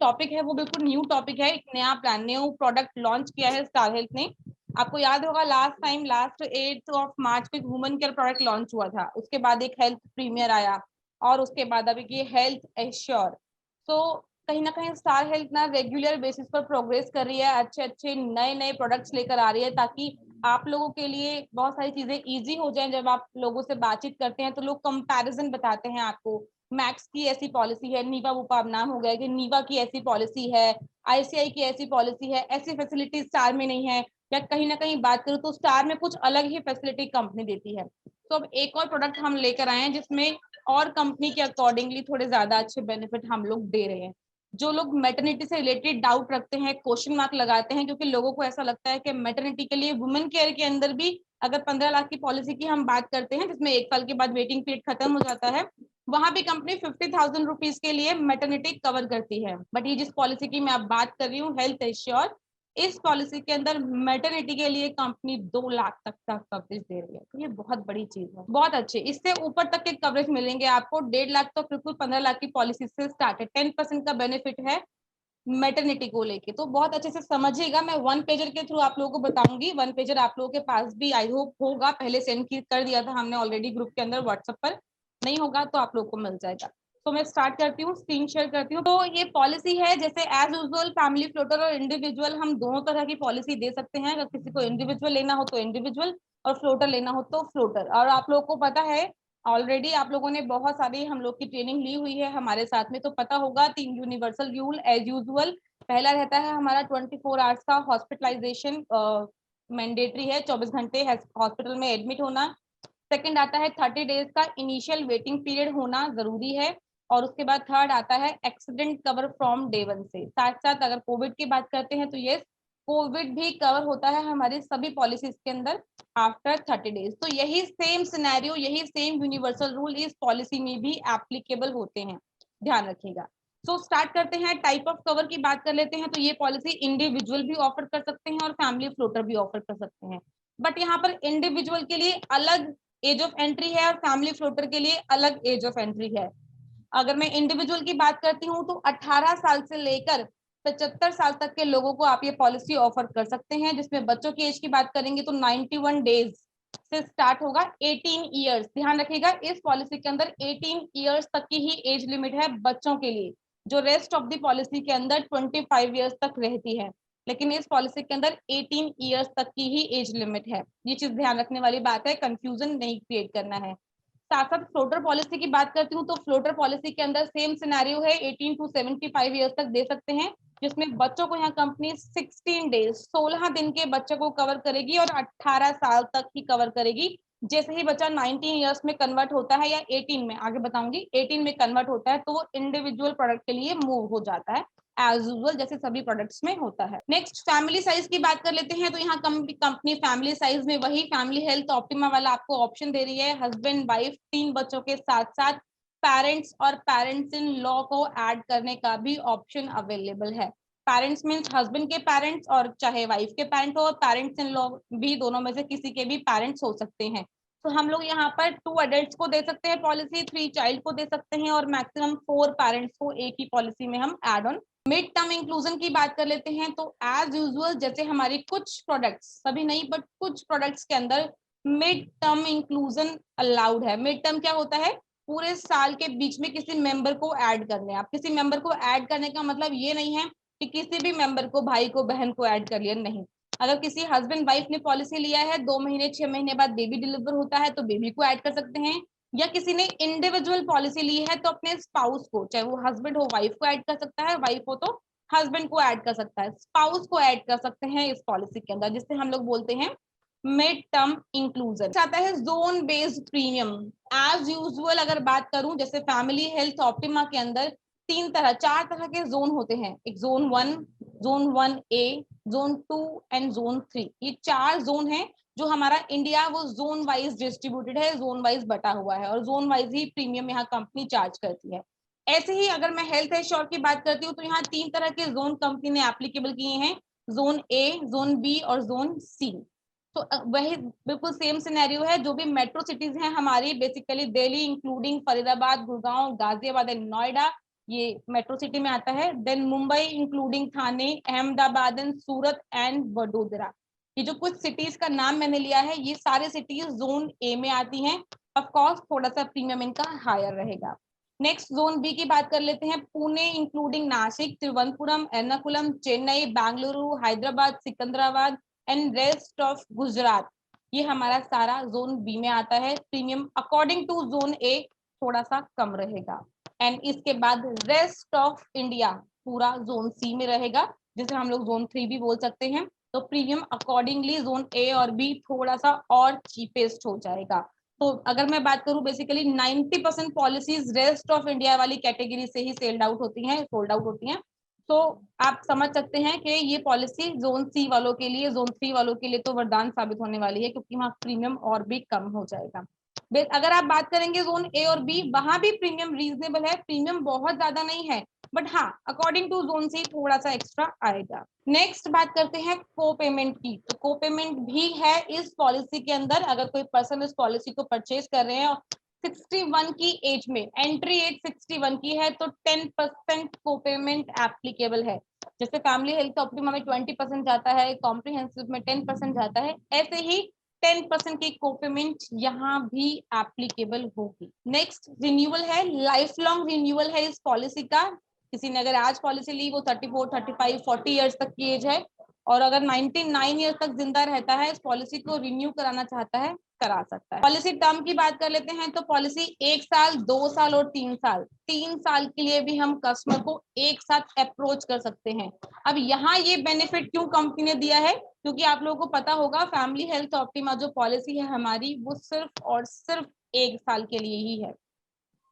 Topic है वो बिल्कुल न्यू टॉपिक है, एक नया प्लान, न्यू प्रोडक्ट लॉन्च किया है स्टार हेल्थ ने। आपको याद होगा लास्ट 8 ऑफ मार्च को एक वुमेन केयर प्रोडक्ट लॉन्च हुआ था, उसके बाद एक हेल्थ प्रीमियर आया और उसके बाद अभी ये हेल्थ एश्योर। तो कहीं ना कहीं स्टार हेल्थ ना रेगुलर बेसिस पर प्रोग्रेस कर रही है, अच्छे अच्छे नए नए प्रोडक्ट्स लेकर आ रही है, ताकि आप लोगों के लिए बहुत सारी चीजें इजी हो जाएं। जब आप लोगों से बातचीत करते हैं तो लोग कंपैरिजन बताते हैं आपको, मैक्स की ऐसी पॉलिसी है, नीवा वूपा अब नाम हो गया कि नीवा की ऐसी पॉलिसी है, आईसीआई की ऐसी पॉलिसी है, ऐसी फैसिलिटी स्टार में नहीं है, या कहीं ना कहीं बात करूं तो स्टार में कुछ अलग ही फैसिलिटी कंपनी देती है। तो अब एक और प्रोडक्ट हम लेकर आए हैं जिसमें और कंपनी के अकॉर्डिंगली थोड़े ज्यादा अच्छे बेनिफिट हम लोग दे रहे हैं। जो लोग मैटरनिटी से रिलेटेड डाउट रखते हैं, क्वेश्चन मार्क लगाते हैं, क्योंकि लोगों को ऐसा लगता है कि मैटरनिटी के लिए वुमेन केयर के अंदर भी अगर 15 लाख की पॉलिसी की हम बात करते हैं जिसमें 1 साल के बाद वेटिंग पीरियड खत्म हो जाता है, वहां भी कंपनी 50,000 रुपीज के लिए मैटरनिटी कवर करती है। बट ये जिस पॉलिसी की मैं अब बात कर रही हूँ हेल्थ एश्योर, इस पॉलिसी के अंदर मैटरनिटी के लिए कंपनी 2 लाख तक का कवरेज दे रही है। तो ये बहुत बड़ी चीज है, बहुत अच्छे। इससे ऊपर तक के कवरेज मिलेंगे आपको, 1.5 लाख तो बिल्कुल 15 लाख की पॉलिसी से स्टार्ट है, 10% का बेनिफिट है मैटरनिटी को लेके। तो बहुत अच्छे से समझिएगा, मैं 1 पेजर के थ्रू आप लोगों को बताऊंगी। 1 पेजर आप लोगों के पास भी आई होप होगा, पहले सेंड कर दिया था हमने ऑलरेडी ग्रुप के अंदर व्हाट्सएप पर, नहीं होगा तो आप लोगों को मिल जाएगा। तो मैं स्टार्ट करती हूँ, स्क्रीन शेयर करती हूँ। तो ये पॉलिसी है, जैसे एज यूजुअल फैमिली फ्लोटर और इंडिविजुअल हम दोनों तरह की पॉलिसी दे सकते हैं। अगर किसी को इंडिविजुअल लेना हो तो इंडिविजुअल और फ्लोटर लेना हो तो फ्लोटर। और आप लोगों को पता है ऑलरेडी, आप लोगों ने बहुत सारी हम लोग की ट्रेनिंग ली हुई है हमारे साथ में, तो पता होगा 3 यूनिवर्सल रूल एज यूजुअल। पहला रहता है हमारा 24 आवर्स का हॉस्पिटलाइजेशन मैंडेटरी है, 24 घंटे हॉस्पिटल में एडमिट होना। सेकंड आता है 30 डेज का इनिशियल वेटिंग पीरियड होना जरूरी है। और उसके बाद थर्ड आता है एक्सीडेंट कवर फ्रॉम डे 1 से। साथ साथ अगर कोविड की बात करते हैं तो ये कोविड भी कवर होता है हमारी सभी पॉलिसीज के अंदर आफ्टर 30 डेज। तो यही सेम सिनेरियो, यही सेम यूनिवर्सल रूल इस पॉलिसी में भी एप्लीकेबल होते हैं, ध्यान रखिएगा। सो स्टार्ट करते हैं। टाइप ऑफ कवर की बात कर लेते हैं, तो ये पॉलिसी इंडिविजुअल भी ऑफर कर सकते हैं और फैमिली फ्लोटर भी ऑफर कर सकते हैं। बट यहाँ पर इंडिविजुअल के लिए अलग एज ऑफ एंट्री है और फैमिली फ्लोटर के लिए अलग एज ऑफ एंट्री है। अगर मैं इंडिविजुअल की बात करती हूँ तो 18 साल से लेकर 75 साल तक के लोगों को आप ये पॉलिसी ऑफर कर सकते हैं। जिसमें बच्चों की एज की बात करेंगे तो 91 डेज से स्टार्ट होगा 18 ईयर्स। ध्यान रखिएगा इस पॉलिसी के अंदर 18 ईयर्स तक की ही एज लिमिट है बच्चों के लिए, जो रेस्ट ऑफ द पॉलिसी के अंदर 25 ईयर्स तक रहती है, लेकिन इस पॉलिसी के अंदर 18 ईयर्स तक की ही एज लिमिट है। ये चीज ध्यान रखने वाली बात है, कंफ्यूजन नहीं क्रिएट करना है। साथ साथ फ्लोटर पॉलिसी की बात करती हूँ तो फ्लोटर पॉलिसी के अंदर सेम सिनेरियो है, 18 टू 75 ईयर्स तक दे सकते हैं, जिसमें बच्चों को यहाँ कंपनी 16 डेज 16 दिन के बच्चे को कवर करेगी और 18 साल तक ही कवर करेगी। जैसे ही बच्चा 19 ईयर्स में कन्वर्ट होता है या 18 में, आगे बताऊंगी, 18 में कन्वर्ट होता है तो वो इंडिविजुअल प्रोडक्ट के लिए मूव हो जाता है एज यूजुअल, जैसे सभी प्रोडक्ट्स में होता है। नेक्स्ट फैमिली साइज की बात कर लेते हैं, तो यहाँ कंपनी फैमिली साइज में वही फैमिली हेल्थ ऑप्टिमा वाला आपको ऑप्शन दे रही है। हस्बैंड वाइफ 3 बच्चों के साथ साथ पेरेंट्स और पेरेंट्स इन लॉ को ऐड करने का भी ऑप्शन अवेलेबल है। पेरेंट्स मीन्स हस्बैंड के पेरेंट्स और चाहे वाइफ के पेरेंट हो, पेरेंट्स इन लॉ भी दोनों में से किसी के भी पेरेंट्स हो सकते हैं। तो हम लोग यहाँ पर 2 एडल्ट्स को दे सकते हैं पॉलिसी, 3 चाइल्ड को दे सकते हैं और मैक्सिमम 4 पेरेंट्स को एक ही पॉलिसी में हम add on. Mid term inclusion की बात कर लेते हैं, तो एज यूजुअल जैसे हमारी कुछ प्रोडक्ट्स, सभी नहीं बट कुछ प्रोडक्ट्स के अंदर मिड टर्म इंक्लूजन अलाउड है। मिड टर्म क्या होता है, पूरे साल के बीच में किसी मेंबर को ऐड करने। आप किसी मेंबर को ऐड करने का मतलब ये नहीं है कि किसी भी मेंबर को, भाई को, बहन को ऐड कर लिया, नहीं। अगर किसी हस्बैंड वाइफ ने पॉलिसी लिया है, 2 महीने 6 महीने बाद बेबी डिलीवर होता है तो बेबी को ऐड कर सकते हैं, या किसी ने इंडिविजुअल पॉलिसी ली है तो अपने स्पाउस को, चाहे वो हस्बैंड हो वाइफ को ऐड कर सकता है, वाइफ हो तो हस्बैंड को ऐड कर सकता है, स्पाउस को ऐड कर सकते हैं इस पॉलिसी के अंदर, जिससे हम लोग बोलते हैं मिड टर्म इंक्लूजन। आता है zone based premium. As usual अगर बात करूं, जैसे फैमिली हेल्थ ऑप्टिमा के अंदर 4 तरह के जोन होते हैं। एक zone 1, zone 1A, zone 2 and zone 3। ये 4 जोन है जो हमारा इंडिया वो जोन वाइज डिस्ट्रीब्यूटेड है, जोन वाइज बटा हुआ है और जोन वाइज ही प्रीमियम यहाँ कंपनी चार्ज करती है। ऐसे ही अगर मैं हेल्थ एश्योर की बात करती हूँ तो यहाँ 3 तरह के जोन कंपनी ने एप्लीकेबल किए हैं, जोन ए, जोन बी और जोन सी। तो वही बिल्कुल सेम सिनेरियो है। जो भी मेट्रो सिटीज हैं हमारी, basically Delhi including Faridabad, Gurgaon, Ghaziabad and Noida, ये मेट्रो सिटी में आता है। Then Mumbai including Thane, Ahmedabad and Surat and Vadodara. ये जो कुछ सिटीज का नाम मैंने लिया है ये सारे सिटीज जोन ए में आती हैं। ऑफ कोर्स थोड़ा सा प्रीमियम इनका हायर रहेगा। नेक्स्ट जोन बी की बात कर लेते हैं। Pune including Nashik, Thiruvananthapuram, Ernakulam, Chennai, Bengaluru, Hyderabad, Secunderabad and rest of Gujarat. ये हमारा सारा जोन बी में आता है। Premium according to zone A थोड़ा सा कम रहेगा। एंड इसके बाद रेस्ट ऑफ इंडिया पूरा जोन सी में रहेगा, जिसे हम लोग जोन 3 भी बोल सकते हैं। तो प्रीमियम अकॉर्डिंगली जोन ए और बी थोड़ा सा और चीपेस्ट हो जाएगा। तो अगर मैं बात करूं basically 90% policies rest of India वाली कैटेगरी से ही सोल्ड आउट होती हैं। तो आप समझ सकते हैं कि ये पॉलिसी जोन सी वालों के लिए, जोन 3 वालों के लिए तो वरदान साबित होने वाली है, क्योंकि वहाँ प्रीमियम और भी कम हो जाएगा। अगर आप बात करेंगे जोन ए और बी, वहां भी प्रीमियम रीजनेबल है, प्रीमियम बहुत ज्यादा नहीं है, बट हाँ अकॉर्डिंग टू जोन सी थोड़ा सा एक्स्ट्रा आएगा। नेक्स्ट बात करते हैं को पेमेंट की। तो को पेमेंट भी है इस पॉलिसी के अंदर। अगर कोई पर्सन इस पॉलिसी को परचेज कर रहे हैं और 61 की एज में, एंट्री एज 61 की है, तो 10% को पेमेंट एप्लीकेबल है। जैसे फैमिली हेल्थ ऑप्टिमा में 20% जाता है, कॉम्प्रिहेंसिव में 10% जाता है, ऐसे ही 10% की कोपेमेंट यहाँ भी एप्लीकेबल होगी। नेक्स्ट रिन्यूअल है, लाइफ लॉन्ग रिन्यूअल है इस पॉलिसी का। किसी ने अगर आज पॉलिसी ली, वो 34, 35, 40 ईयर्स तक की एज है, और अगर 99 ईयर्स तक जिंदा रहता है, इस पॉलिसी को रिन्यू कराना चाहता है, करा सकता है। पॉलिसी टर्म की बात कर लेते हैं। तो पॉलिसी 1 साल, 2 साल और 3 साल, 3 साल के लिए भी हम कस्टमर को एक साथ अप्रोच कर सकते हैं। अब यहाँ ये बेनिफिट क्यों कंपनी ने दिया है, क्योंकि आप लोगों को पता होगा फैमिली हेल्थ ऑप्टिमा जो पॉलिसी है हमारी, वो सिर्फ और सिर्फ 1 साल के लिए ही है।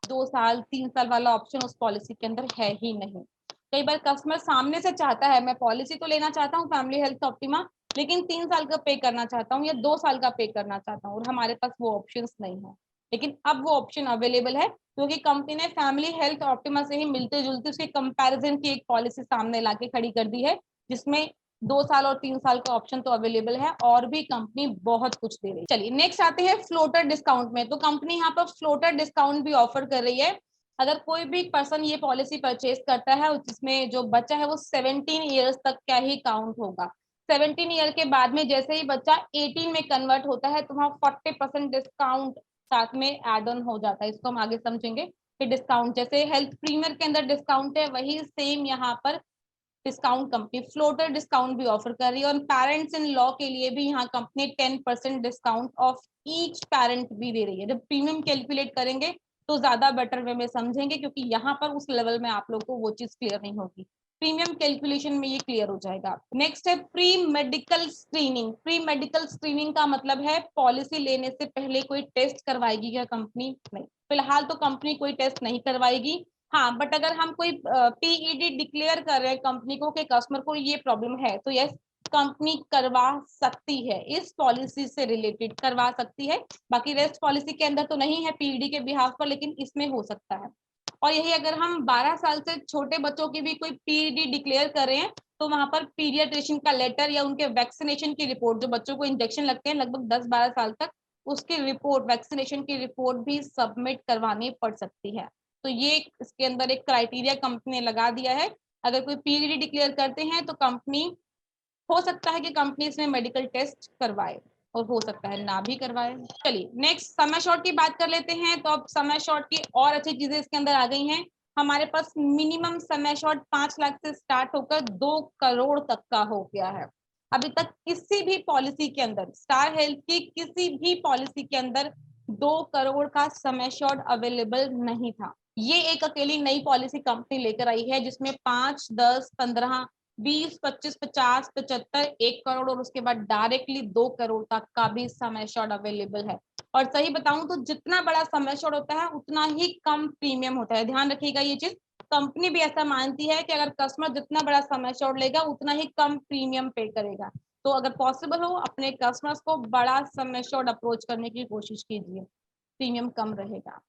2 साल 3 साल वाला ऑप्शन उस पॉलिसी के अंदर है ही नहीं। कई बार कस्टमर सामने से चाहता है, मैं पॉलिसी तो लेना चाहता हूँ फैमिली हेल्थ ऑप्टिमा, लेकिन 3 साल का पे करना चाहता हूँ या 2 साल का पे करना चाहता हूँ, और हमारे पास वो ऑप्शन नहीं है। लेकिन अब वो ऑप्शन अवेलेबल है, क्योंकि कंपनी ने फैमिली हेल्थ ऑप्टिमा से ही मिलते जुलते उसके कंपैरिजन की एक पॉलिसी सामने लाके खड़ी कर दी है, जिसमें 2 साल और 3 साल का ऑप्शन तो अवेलेबल है, और भी कंपनी बहुत कुछ दे रही है। चलिए नेक्स्ट आते हैं फ्लोटर डिस्काउंट में। तो कंपनी यहाँ पर फ्लोटर डिस्काउंट भी ऑफर कर रही है। अगर कोई भी पर्सन ये पॉलिसी परचेज करता है जिसमें जो बच्चा है वो 17 ईयर्स तक का ही काउंट होगा। 17 ईयर के बाद में जैसे ही बच्चा 18 में कन्वर्ट होता है, तो वहाँ 40% डिस्काउंट साथ में एड ऑन हो जाता है। इसको हम आगे समझेंगे कि डिस्काउंट जैसे हेल्थ प्रीमियर के अंदर डिस्काउंट है, वही सेम यहाँ पर डिस्काउंट कंपनी फ्लोटर डिस्काउंट भी ऑफर कर रही है। और पेरेंट्स इन लॉ के लिए भी यहाँ company 10% discount of each parent भी दे रही है। जब प्रीमियम कैलकुलेट करेंगे तो ज्यादा बेटर वे में समझेंगे, क्योंकि यहाँ पर उस लेवल में आप लोग को वो चीज क्लियर नहीं होगी। प्रीमियम कैलकुलेशन में ये क्लियर हो जाएगा। नेक्स्ट है pre medical screening. Pre medical screening का मतलब है पॉलिसी लेने से पहले कोई टेस्ट करवाएगी क्या कंपनी? नहीं, फिलहाल तो कंपनी कोई टेस्ट नहीं करवाएगी। हाँ, बट अगर हम कोई पीईडी डिक्लेयर कर रहे हैं कंपनी को कि कस्टमर को ये प्रॉब्लम है, तो यस कंपनी करवा सकती है, इस पॉलिसी से रिलेटेड करवा सकती है। बाकी रेस्ट पॉलिसी के अंदर तो नहीं है पीईडी के बिहाफ पर, लेकिन इसमें हो सकता है। और यही अगर हम 12 साल से छोटे बच्चों की भी कोई पीईडी डिक्लेयर कर रहे हैं, तो वहां पर पीडियाट्रिशियन का लेटर या उनके वैक्सीनेशन की रिपोर्ट, जो बच्चों को इंजेक्शन लगते हैं लगभग 10-12 साल तक, उसकी रिपोर्ट, वैक्सीनेशन की रिपोर्ट भी सबमिट करवानी पड़ सकती है। तो ये इसके अंदर एक क्राइटेरिया कंपनी ने लगा दिया है। अगर कोई पीईडी डिक्लेयर करते हैं तो कंपनी, हो सकता है कि कंपनी इसमें मेडिकल टेस्ट करवाए, और हो सकता है ना भी करवाए। चलिए नेक्स्ट समय शॉर्ट की बात कर लेते हैं। तो अब समय शॉर्ट की और अच्छी चीजें इसके अंदर आ गई हैं। हमारे पास मिनिमम समय शॉर्ट 5 लाख से स्टार्ट होकर 2 करोड़ तक का हो गया है। अभी तक किसी भी पॉलिसी के अंदर, स्टार हेल्थ की किसी भी पॉलिसी के अंदर 2 करोड़ का समय शॉर्ट अवेलेबल नहीं था। ये एक अकेली नई पॉलिसी कंपनी लेकर आई है, जिसमें 5, 10, 15, 20, 25, 50, 75, 1 करोड़ और उसके बाद डायरेक्टली 2 करोड़ तक का भी समय शॉर्ट अवेलेबल है। और सही बताऊं तो जितना बड़ा समय शॉर्ट होता है उतना ही कम प्रीमियम होता है। ध्यान रखिएगा ये चीज, कंपनी भी ऐसा मानती है कि अगर कस्टमर जितना बड़ा समय शॉर्ट लेगा उतना ही कम प्रीमियम पे करेगा। तो अगर पॉसिबल हो अपने कस्टमर्स को बड़ा समय शॉर्ट अप्रोच करने की कोशिश कीजिए, प्रीमियम कम रहेगा।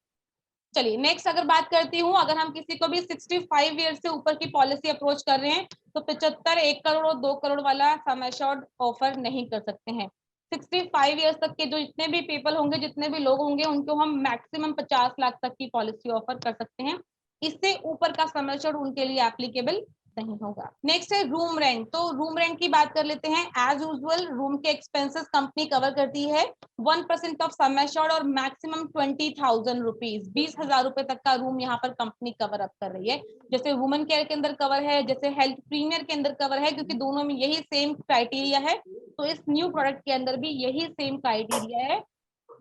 चलिए नेक्स्ट अगर बात करती हूँ, अगर हम किसी को भी 65 ईयर से ऊपर की पॉलिसी अप्रोच कर रहे हैं, तो 75, 1 करोड़ और 2 करोड़ वाला समय शॉर्ट ऑफर नहीं कर सकते हैं। 65 ईयर्स तक के जो जितने भी पीपल होंगे, जितने भी लोग होंगे, उनको हम मैक्सिमम 50 लाख तक की पॉलिसी ऑफर कर सकते हैं। इससे ऊपर का सम एश्योर्ड उनके लिए एप्लीकेबल नहीं होगा। नेक्स्ट है रूम रेंट। तो रूम रेंट की बात कर लेते हैं। एज यूजुअल रूम के एक्सपेंसेस कंपनी कवर करती है 1% ऑफ सम एश्योर्ड और मैक्सिमम 20,000 रुपीज, 20,000 रुपए तक का रूम यहाँ पर कंपनी कवर अप कर रही है। जैसे वुमेन केयर के अंदर कवर है, जैसे हेल्थ प्रीमियर के अंदर कवर है, क्योंकि दोनों में यही सेम क्राइटेरिया है, तो इस न्यू प्रोडक्ट के अंदर भी यही सेम क्राइटेरिया है।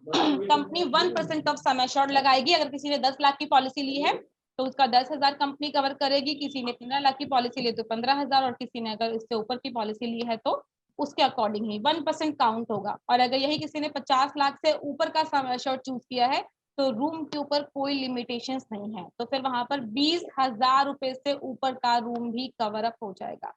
कंपनी 1% ऑफ सम एश्योर्ड लगाएगी। अगर किसी ने 10 लाख की पॉलिसी ली है तो उसका 10,000 कंपनी कवर करेगी, किसी ने 15 लाख की पॉलिसी ली तो 15,000, और किसी ने अगर इससे ऊपर की पॉलिसी ली है तो उसके अकॉर्डिंग ही 1% काउंट होगा। और अगर यही किसी ने 50 लाख से ऊपर का सम एश्योर्ड चूज किया है तो रूम के ऊपर कोई लिमिटेशंस नहीं है, तो फिर वहां पर 20,000 रुपए से ऊपर का रूम भी कवर अप हो जाएगा,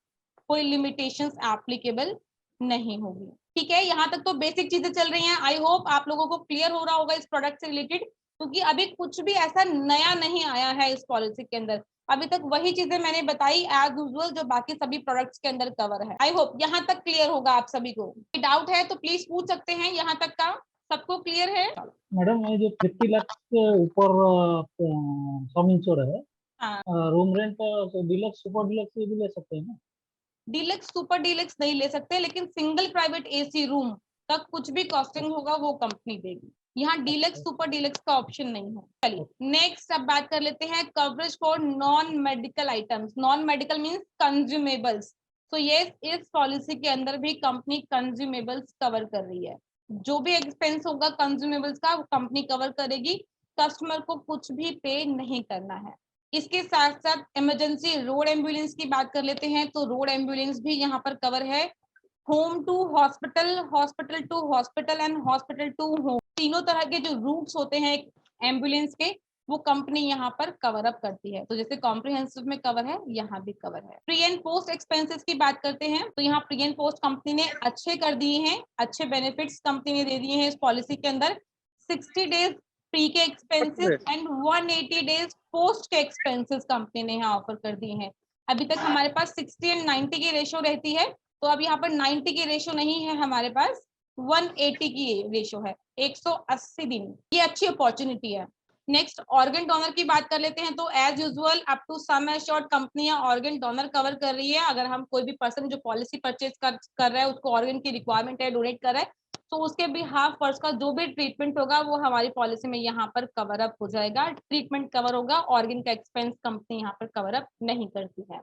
कोई लिमिटेशंस एप्लीकेबल नहीं होगी। ठीक है, यहाँ तक तो बेसिक चीजें चल रही हैं। आई होप आप लोगों को क्लियर हो रहा होगा इस प्रोडक्ट से रिलेटेड, क्योंकि अभी कुछ भी ऐसा नया नहीं आया है इस पॉलिसी के अंदर। अभी तक वही चीजें मैंने बताई एज यूजुअल जो बाकी सभी प्रोडक्ट्स के अंदर कवर है। आई होप यहाँ तक क्लियर होगा आप सभी को। डाउट है तो प्लीज पूछ सकते हैं। यहाँ तक का सबको क्लियर है? मैडम ये जो 50 लाख के ऊपर सम इंश्योर्ड है, हाँ, रूम रेंट तो डिलक्स सुपर डिलक्स ये भी ले सकते हैं ना? डीलक्स सुपर डीलक्स नहीं ले सकते, लेकिन सिंगल प्राइवेट एसी रूम तक कुछ भी कॉस्टिंग होगा वो कंपनी देगी। यहाँ डीलक्स सुपर डीलक्स का ऑप्शन नहीं है। चलिए नेक्स्ट अब बात कर लेते हैं coverage for non medical items. Non medical means consumables. तो ये इस पॉलिसी के अंदर भी कंपनी कंज्यूमेबल्स कवर कर रही है। जो भी एक्सपेंस होगा कंज्यूमेबल्स का कंपनी कवर करेगी, कस्टमर को कुछ भी पे नहीं करना है। इसके साथ साथ इमरजेंसी रोड एम्बुलेंस की बात कर लेते हैं, तो रोड एम्बुलेंस भी यहाँ पर कवर है। Home to hospital, hospital to hospital and hospital to home, तीनों तरह के जो रूट्स होते हैं एम्बुलेंस के, वो कंपनी यहाँ पर कवर अप करती है। तो जैसे कॉम्प्रिहेंसिव में कवर है, यहाँ भी कवर है। प्री एंड पोस्ट एक्सपेंसेस की बात करते हैं, तो यहाँ प्री एंड पोस्ट कंपनी ने अच्छे कर दिए हैं, अच्छे बेनिफिट्स कंपनी ने दे दिए हैं इस पॉलिसी के अंदर। 60 डेज प्री के एक्सपेंसेस एंड 180 डेज पोस्ट के एक्सपेंसेस कंपनी ने यहाँ ऑफर कर दिए हैं। अभी तक हमारे पास 60 एंड 90 की रेशियो रहती है, तो अब यहाँ पर 90 की रेशियो नहीं है, हमारे पास 180 की रेशियो है, 180 दिन। ये अच्छी अपॉर्चुनिटी है। नेक्स्ट ऑर्गन डोनर की बात कर लेते हैं, तो as usual up to sum assured कंपनियां ऑर्गन डोनर कवर कर रही है। अगर हम कोई भी पर्सन जो पॉलिसी परचेज कर रहा है, उसको ऑर्गन की रिक्वायरमेंट है, डोनेट कर रहा है, तो उसके भी हाफ फर्स्ट का जो भी ट्रीटमेंट होगा वो हमारी पॉलिसी में यहाँ पर कवर अप हो जाएगा। ट्रीटमेंट कवर होगा, ऑर्गन का एक्सपेंस कंपनी यहाँ पर कवर अप नहीं करती है।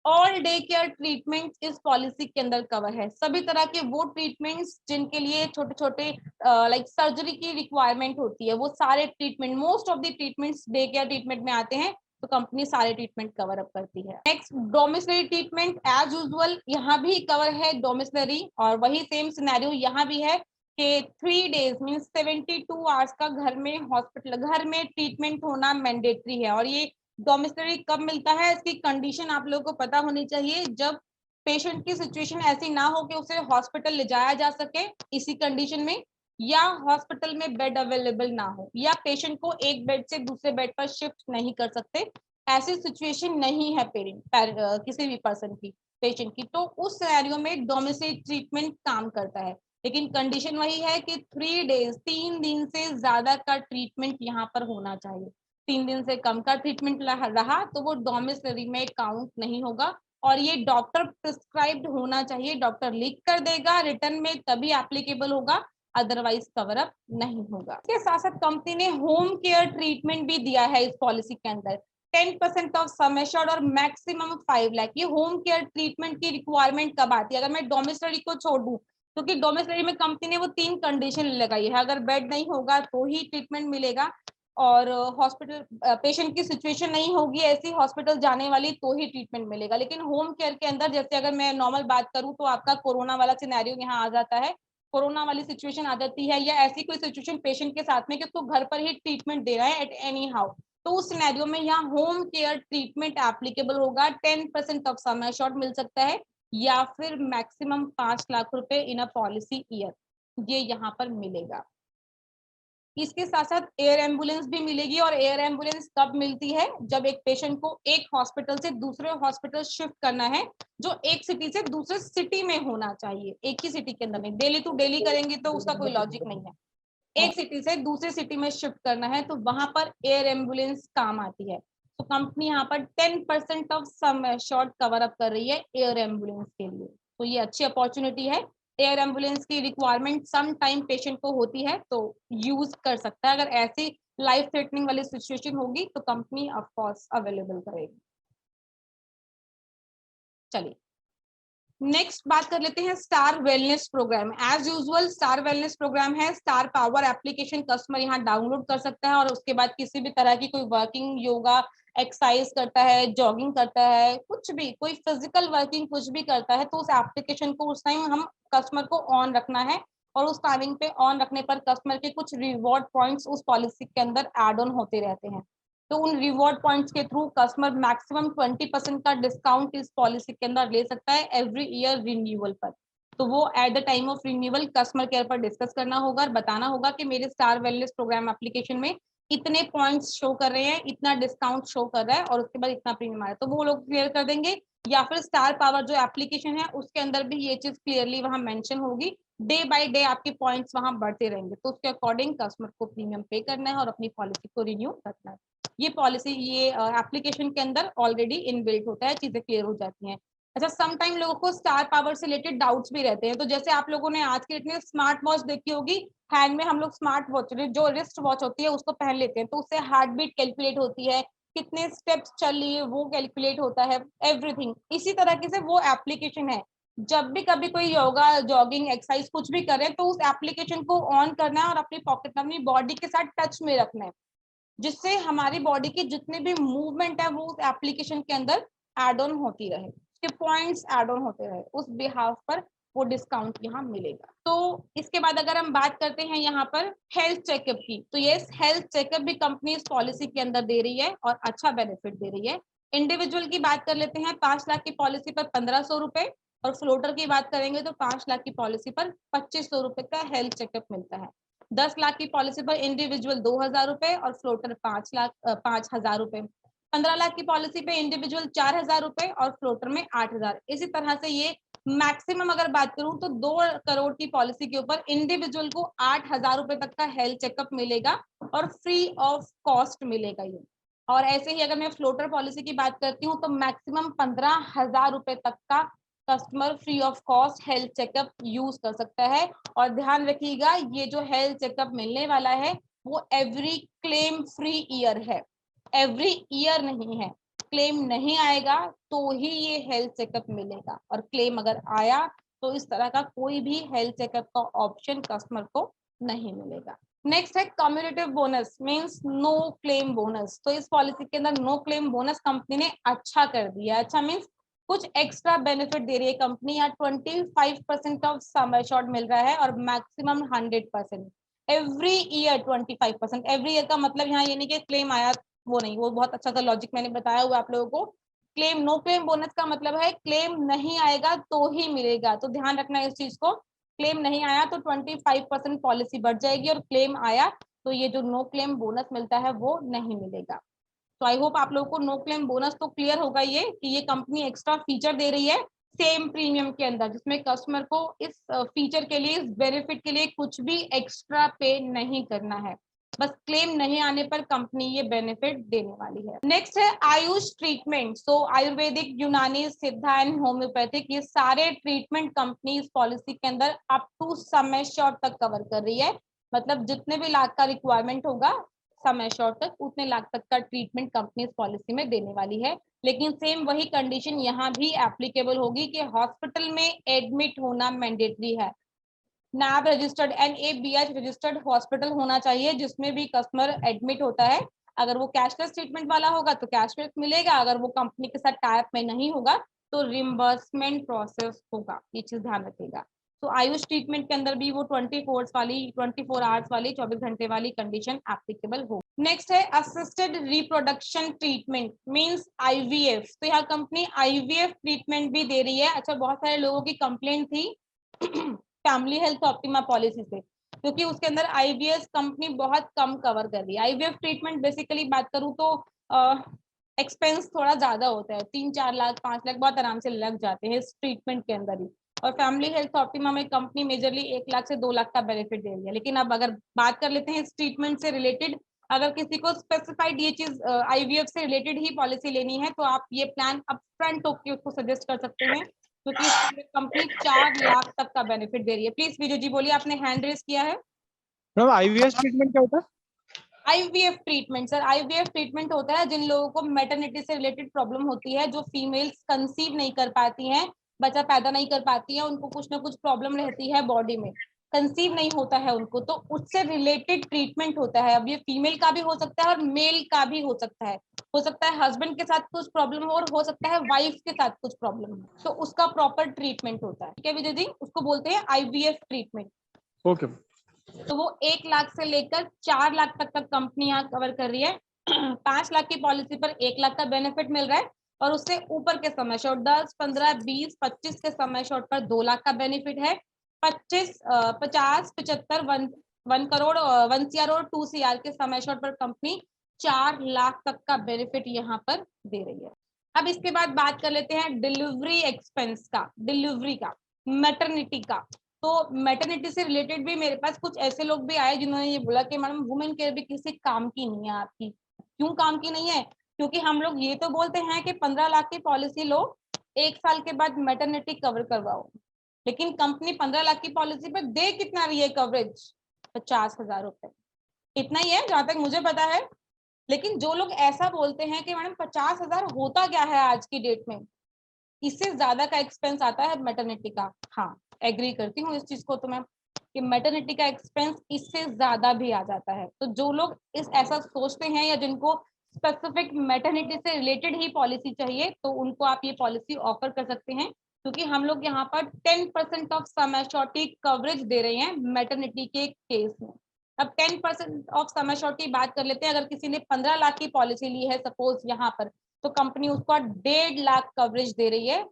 ऑल डे केयर ट्रीटमेंट इस पॉलिसी के अंदर कवर है। सभी तरह के वो ट्रीटमेंट्स जिनके लिए छोटे छोटे लाइक सर्जरी की रिक्वायरमेंट होती है, वो सारे treatment, most of the treatments day care treatment में आते हैं, तो कंपनी सारे ट्रीटमेंट कवर अप करती है। Next domiciliary treatment, as usual यहाँ भी कवर है डोमिसलरी, और वही सेम सिनेरियो यहाँ भी है कि 3 डेज मीन 72 आवर्स का घर में हॉस्पिटल, घर में ट्रीटमेंट होना मैंडेटरी है। और ये डोमिसलरी कब मिलता है, इसकी कंडीशन आप लोगों को पता होनी चाहिए, जब पेशेंट की सिचुएशन ऐसी ना हो कि उसे हॉस्पिटल ले जाया जा सके इसी कंडीशन में, या हॉस्पिटल में बेड अवेलेबल ना हो, या पेशेंट को एक बेड से दूसरे बेड पर शिफ्ट नहीं कर सकते, ऐसी सिचुएशन नहीं है किसी भी पर्सन की, पेशेंट की, तो उस सिनेरियो में डोमिसलरी ट्रीटमेंट काम करता है। लेकिन कंडीशन वही है कि 3 डेज, 3 दिन से ज्यादा का ट्रीटमेंट यहाँ पर होना चाहिए। 3 दिन से कम का ट्रीटमेंट रहा तो वो डोमिसलरी में काउंट नहीं होगा, और ये डॉक्टर प्रिस्क्राइब्ड होना चाहिए, डॉक्टर लिख कर देगा रिटर्न में तभी एप्लीकेबल होगा, अदरवाइज कवर अप नहीं होगा। इसके साथ साथ कंपनी ने होम केयर ट्रीटमेंट भी दिया है इस पॉलिसी के अंदर, 10% ऑफ सम एश्योर्ड और मैक्सिमम 5 लाख। ये होम केयर ट्रीटमेंट की रिक्वायरमेंट कब आती है? अगर मैं डोमिसलरी को छोड़ दूं, क्योंकि डोमिसलरी में कंपनी ने वो 3 कंडीशन लगाई है, अगर बेड नहीं होगा तो ही ट्रीटमेंट मिलेगा, और हॉस्पिटल पेशेंट की सिचुएशन नहीं होगी ऐसी हॉस्पिटल जाने वाली तो ही ट्रीटमेंट मिलेगा। लेकिन होम केयर के अंदर, जैसे अगर मैं नॉर्मल बात करूं तो आपका कोरोना वाला सिनेरियो यहाँ आ जाता है, कोरोना वाली सिचुएशन आ जाती है, या ऐसी कोई सिचुएशन पेशेंट के साथ में कि उसको घर पर ही ट्रीटमेंट दे रहा है एट एनी हाउ, तो उस सिनेरियो में यहाँ होम केयर ट्रीटमेंट एप्लीकेबल होगा। 10% ऑफ सम एश्योर्ड मिल सकता है, या फिर मैक्सिमम 5 लाख रुपए इन अ पॉलिसी ईयर, ये यहाँ पर मिलेगा। इसके साथ साथ एयर एम्बुलेंस भी मिलेगी, और एयर एम्बुलेंस कब मिलती है? जब एक पेशेंट को एक हॉस्पिटल से दूसरे हॉस्पिटल शिफ्ट करना है, जो एक सिटी से दूसरे सिटी में होना चाहिए, एक ही सिटी के अंदर नहीं, डेली टू डेली करेंगे तो उसका कोई लॉजिक नहीं है, एक सिटी से दूसरे सिटी में शिफ्ट करना है तो वहां पर एयर एम्बुलेंस काम आती है। तो कंपनी यहाँ पर 10% of sum assured cover up कर रही है एयर एम्बुलेंस के लिए। तो ये अच्छी अपॉर्चुनिटी है। एयर एम्बुलेंस की रिक्वायरमेंट सम टाइम पेशेंट को होती है तो यूज कर सकता है। अगर ऐसी लाइफ थ्रेटनिंग वाली सिचुएशन होगी तो कंपनी ऑफ कोर्स अवेलेबल करेगी। चलिए नेक्स्ट बात कर लेते हैं star wellness program. As usual star wellness program है। स्टार पावर एप्लीकेशन कस्टमर यहाँ डाउनलोड कर सकता है और उसके बाद किसी भी तरह की कोई वर्किंग, योगा, एक्सरसाइज करता है, जॉगिंग करता है, कुछ भी कोई फिजिकल वर्किंग कुछ भी करता है तो उस एप्लीकेशन को उस टाइम हम कस्टमर को ऑन रखना है और उस टाइमिंग पे ऑन रखने पर कस्टमर के कुछ रिवॉर्ड पॉइंट्स उस पॉलिसी के अंदर एड ऑन होते रहते हैं। तो उन रिवॉर्ड पॉइंट्स के थ्रू कस्टमर मैक्सिमम 20% का डिस्काउंट इस पॉलिसी के अंदर ले सकता है एवरी ईयर रिन्यूअल पर। तो वो at the time of renewal customer care पर डिस्कस करना होगा और बताना होगा कि मेरे स्टार वेलनेस प्रोग्राम एप्लीकेशन में इतने पॉइंट्स शो कर रहे हैं, इतना डिस्काउंट शो कर रहा है और उसके बाद इतना प्रीमियम आ रहा है, तो वो लोग क्लियर कर देंगे। या फिर स्टार पावर जो एप्लीकेशन है उसके अंदर भी ये चीज क्लियरली वहां मेंशन होगी। डे बाय डे आपके पॉइंट्स वहां बढ़ते रहेंगे तो उसके अकॉर्डिंग कस्टमर को प्रीमियम पे करना है और अपनी पॉलिसी को रिन्यू करना है। ये पॉलिसी ये एप्लीकेशन के अंदर ऑलरेडी इनबिल्ट होता है, चीजें क्लियर हो जाती हैं। अच्छा, सम टाइम लोगों को स्टार पावर से रिलेटेड डाउट्स भी रहते हैं। तो जैसे आप लोगों ने आज के डेट में स्मार्ट वॉच देखी होगी, हैंड में हम लोग स्मार्ट वॉच जो रिस्ट वॉच होती है उसको पहन लेते हैं तो उससे हार्ट बीट कैलकुलेट होती है, कितने स्टेप्स चल रही है वो कैलकुलेट होता है, एवरीथिंग। इसी तरीके से वो एप्लीकेशन है। जब भी कभी कोई योगा, जॉगिंग, एक्सरसाइज कुछ भी करें तो उस एप्लीकेशन को ऑन करना है और अपनी पॉकेट में अपनी बॉडी के साथ टच में रखना है, जिससे हमारी बॉडी की जितने भी मूवमेंट है वो उस एप्लीकेशन के अंदर एड ऑन होती रहे, उसके पॉइंट्स एड ऑन होते रहे, उस बिहाफ पर वो डिस्काउंट यहाँ मिलेगा। तो इसके बाद अगर हम बात करते हैं यहाँ पर हेल्थ चेकअप की, तो ये हेल्थ चेकअप भी कंपनी इस पॉलिसी के अंदर दे रही है और अच्छा बेनिफिट दे रही है। इंडिविजुअल की बात कर लेते हैं, 5 लाख की पॉलिसी पर 1500 रुपए और फ्लोटर की बात करेंगे तो 5 लाख की पॉलिसी पर 2500 रुपए का हेल्थ चेकअप मिलता है। 10 लाख की पॉलिसी पर इंडिविजुअल 2000 रुपए और फ्लोटर 5,000 रुपए। 15 लाख की पॉलिसी पे इंडिविजुअल 4000 रुपए और फ्लोटर में 8000। इसी तरह से ये मैक्सिमम अगर बात करूं तो 2 करोड़ की पॉलिसी के ऊपर इंडिविजुअल को 8000 रुपए तक का हेल्थ चेकअप मिलेगा और फ्री ऑफ कॉस्ट मिलेगा ये। और ऐसे ही अगर मैं फ्लोटर पॉलिसी की बात करती हूँ तो मैक्सिमम 15,000 रुपए तक का customer free of cost health checkup use कर सकता है। और ध्यान रखिएगा ये जो हेल्थ चेकअप मिलने वाला है वो एवरी क्लेम फ्री ईयर है, एवरी ईयर नहीं है। क्लेम नहीं आएगा तो ही ये हेल्थ चेकअप मिलेगा और क्लेम अगर आया तो इस तरह का कोई भी हेल्थ चेकअप का ऑप्शन कस्टमर को नहीं मिलेगा। नेक्स्ट है cumulative bonus means no claim bonus. तो इस पॉलिसी के अंदर नो क्लेम बोनस कंपनी ने अच्छा कर दिया है। अच्छा मींस कुछ एक्स्ट्रा बेनिफिट दे रही है कंपनी। यहाँ 25% ऑफ सम एश्योर्ड मिल रहा है और maximum 100%। Every year 25%। Every year का मतलब यहाँ ये नहीं कि क्लेम आया वो नहीं, वो बहुत अच्छा सा लॉजिक मैंने बताया हुआ आप लोगों को। क्लेम नो क्लेम बोनस का मतलब है क्लेम नहीं आएगा तो ही मिलेगा, तो ध्यान रखना इस चीज को। क्लेम नहीं आया तो 25% पॉलिसी बढ़ जाएगी और क्लेम आया तो ये जो नो क्लेम बोनस मिलता है वो नहीं मिलेगा। तो आई होप आप लोगों को नो क्लेम बोनस तो क्लियर होगा ये कि ये कंपनी एक्स्ट्रा फीचर दे रही है सेम प्रीमियम के अंदर, जिसमें कस्टमर को इस फीचर के लिए, इस बेनिफिट के लिए कुछ भी एक्स्ट्रा पे नहीं करना है, बस क्लेम नहीं आने पर कंपनी ये बेनिफिट देने वाली है। नेक्स्ट है आयुष ट्रीटमेंट। सो आयुर्वेदिक, यूनानी, सिद्धा एंड होम्योपैथिक ये सारे ट्रीटमेंट कंपनी इस पॉलिसी के अंदर अप टू सम एश्योर्ड तक कवर कर रही है। मतलब जितने भी लाख का रिक्वायरमेंट होगा सम एश्योर्ड तक, उतने लाख तक का ट्रीटमेंट कंपनी इस पॉलिसी में देने वाली है। लेकिन सेम वही कंडीशन यहाँ भी एप्लीकेबल होगी कि हॉस्पिटल में एडमिट होना मैंडेटरी है। नैब रजिस्टर्ड NABH रजिस्टर्ड हॉस्पिटल होना चाहिए जिसमें भी कस्टमर एडमिट होता है। अगर वो कैशलेस ट्रीटमेंट वाला होगा तो कैशलेस मिलेगा, अगर वो कंपनी के साथ टाइप में नहीं होगा तो रिम्बर्समेंट प्रोसेस होगा, ये चीज ध्यान रखिएगा। तो आयुष ट्रीटमेंट के अंदर भी वो 24 आवर्स वाली 24 घंटे वाली कंडीशन एप्लीकेबल हो। नेक्स्ट है assisted reproduction treatment means IVF। तो यहाँ कंपनी IVF ट्रीटमेंट भी दे रही है। अच्छा, बहुत सारे लोगों की कंप्लेंट थी फैमिली हेल्थ ऑप्टिमा पॉलिसी से, क्योंकि उसके अंदर IVF कंपनी बहुत कम कवर कर रही है। IVF ट्रीटमेंट बेसिकली बात करूं तो एक्सपेंस थोड़ा ज्यादा होता है, 3-4 लाख 5 लाख बहुत आराम से लग जाते हैं इस ट्रीटमेंट के अंदर ही। और फैमिली हेल्थ ऑप्टिमा में कंपनी मेजरली 1 लाख से 2 लाख का बेनिफिट दे रही है। लेकिन अब अगर बात कर लेते हैं इस ट्रीटमेंट से रिलेटेड अगर किसी को स्पेसिफाइड ये चीज आईवीएफ से रिलेटेड ही पॉलिसी लेनी है तो आप ये प्लान अपफ्रंट होके उसको सजेस्ट कर सकते हैं, क्योंकि कंपनी 4 लाख तक का बेनिफिट दे रही है। प्लीज विजय जी बोलिए, आपने हैंड रेज किया है। मैम आईवीएफ ट्रीटमेंट क्या होता है? IVF treatment sir, IVF treatment होता है जिन लोगों को मैटरनिटी से रिलेटेड प्रॉब्लम होती है, जो फीमेल्स कंसीव नहीं कर पाती हैं, बच्चा पैदा नहीं कर पाती है, उनको कुछ ना कुछ प्रॉब्लम रहती है बॉडी में, कंसीव नहीं होता है उनको, तो उससे रिलेटेड ट्रीटमेंट होता है। अब ये फीमेल का भी हो सकता है और मेल का भी हो सकता है। हो सकता है हस्बैंड के साथ कुछ प्रॉब्लम हो और हो सकता है वाइफ के साथ कुछ प्रॉब्लम हो, तो उसका प्रॉपर ट्रीटमेंट होता है। ठीक है विजय जी, उसको बोलते हैं आईवीएफ ट्रीटमेंट। ओके। तो वो 1 लाख से लेकर 4 लाख तक का कंपनी यहाँ कवर कर रही है। 5 लाख की पॉलिसी पर 1 लाख का बेनिफिट मिल रहा है, और उससे ऊपर के समय शॉर्ट 10, 15, 20, 25 के समय शॉर्ट पर 2 लाख का बेनिफिट है। 25, 50, 75, 1 करोड़, 1 CR और 2 CR के समय शॉर्ट पर कंपनी 4 लाख तक का बेनिफिट यहाँ पर दे रही है। अब इसके बाद बात कर लेते हैं डिलीवरी एक्सपेंस का, डिलीवरी का, मैटरनिटी का। तो मैटरनिटी से रिलेटेड भी मेरे पास कुछ ऐसे लोग भी आए जिन्होंने ये बोला कि मैडम वुमेन केयर भी किसी काम की नहीं है आपकी। क्यों काम की नहीं है? क्योंकि हम लोग ये तो बोलते हैं कि 15 लाख की पॉलिसी लो, 1 साल के बाद मैटरनिटी कवर करवाओ, लेकिन कंपनी 15 लाख की पॉलिसी पर दे कितना रही है कवरेज? 50,000 रुपए, इतना ही है जहां तक मुझे पता है। लेकिन जो लोग ऐसा बोलते हैं कि मैडम 50,000 होता क्या है आज की डेट में, इससे ज्यादा का एक्सपेंस आता है मैटरनिटी का। हाँ, एग्री करती हूँ इस चीज को तो मैं, कि मैटरनिटी का एक्सपेंस इससे ज्यादा भी आ जाता है। तो जो लोग इस ऐसा सोचते हैं या जिनको स्पेसिफिक मैटरनिटी से रिलेटेड ही पॉलिसी चाहिए, तो उनको आप ये पॉलिसी ऑफर कर सकते हैं, क्योंकि हम लोग यहाँ पर 10% ऑफ सम एश्योरिटी कवरेज दे रहे हैं मैटरनिटी के केस में। अब 10% ऑफ सम एश्योरिटी बात कर लेते हैं। अगर किसी ने 15 लाख की पॉलिसी ली है सपोज यहाँ पर, तो कंपनी उसको 1.5 लाख कवरेज दे रही है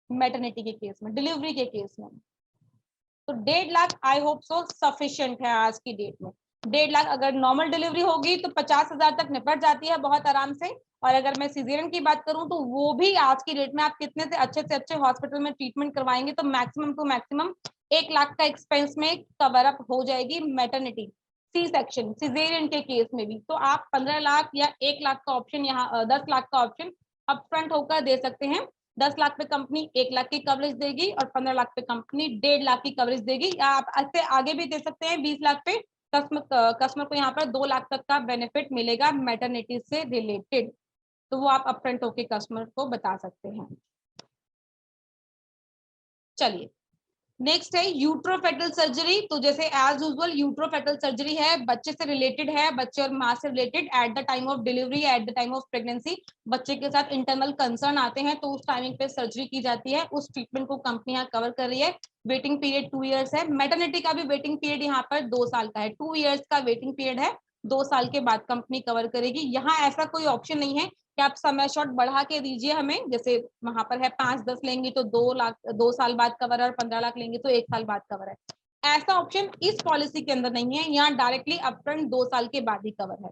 मैटरनिटी के केस में, डिलीवरी के केस में। तो 1.5 lakh I hope so sufficient है आज की डेट में। 1.5 लाख अगर नॉर्मल डिलीवरी होगी तो 50,000 तक निपट जाती है बहुत आराम से। और अगर मैं सीजेरियन की बात करूं तो वो भी आज की डेट में आप कितने से अच्छे हॉस्पिटल में ट्रीटमेंट करवाएंगे तो मैक्सिमम टू मैक्सिमम 1 लाख का एक्सपेंस में कवर अप हो जाएगी मैटरनिटी, सी सेक्शन सीजेरियन के केस में भी। तो आप 15 लाख या 1 लाख का ऑप्शन यहाँ 10 लाख का ऑप्शन अपफ्रंट होकर दे सकते हैं। 10 लाख पे कंपनी 1 लाख की कवरेज देगी और 15 लाख पे कंपनी 1.5 लाख की कवरेज देगी, या आप इससे आगे भी दे सकते हैं। 20 लाख पे कस्टमर को यहाँ पर 2 लाख तक का बेनिफिट मिलेगा मैटरनिटी से रिलेटेड। तो वो आप अपफ्रंट होके कस्टमर को बता सकते हैं। चलिए नेक्स्ट है यूट्रोफेटल सर्जरी। तो जैसे एज यूजुअल यूट्रोफेटल सर्जरी है, बच्चे से रिलेटेड है, बच्चे और माँ से related. At the time of delivery, at the time of pregnancy बच्चे के साथ इंटरनल कंसर्न आते हैं, तो उस टाइमिंग पे सर्जरी की जाती है। उस ट्रीटमेंट को कंपनी यहाँ कवर कर रही है। वेटिंग पीरियड 2 इयर्स है। मैटरनिटी का भी वेटिंग पीरियड यहाँ पर 2 साल का है। 2 इयर्स का वेटिंग पीरियड है, 2 साल के बाद कंपनी कवर करेगी। यहाँ ऐसा कोई ऑप्शन नहीं है कि आप समय शॉर्ट बढ़ा के दीजिए हमें, जैसे वहां पर है 5-10 लेंगी तो 2 लाख 2 साल बाद कवर है, और 15 लाख लेंगे तो 1 साल बाद कवर है। ऐसा ऑप्शन इस पॉलिसी के अंदर नहीं है। यहाँ डायरेक्टली अपफ्रंट 2 साल के बाद ही कवर है।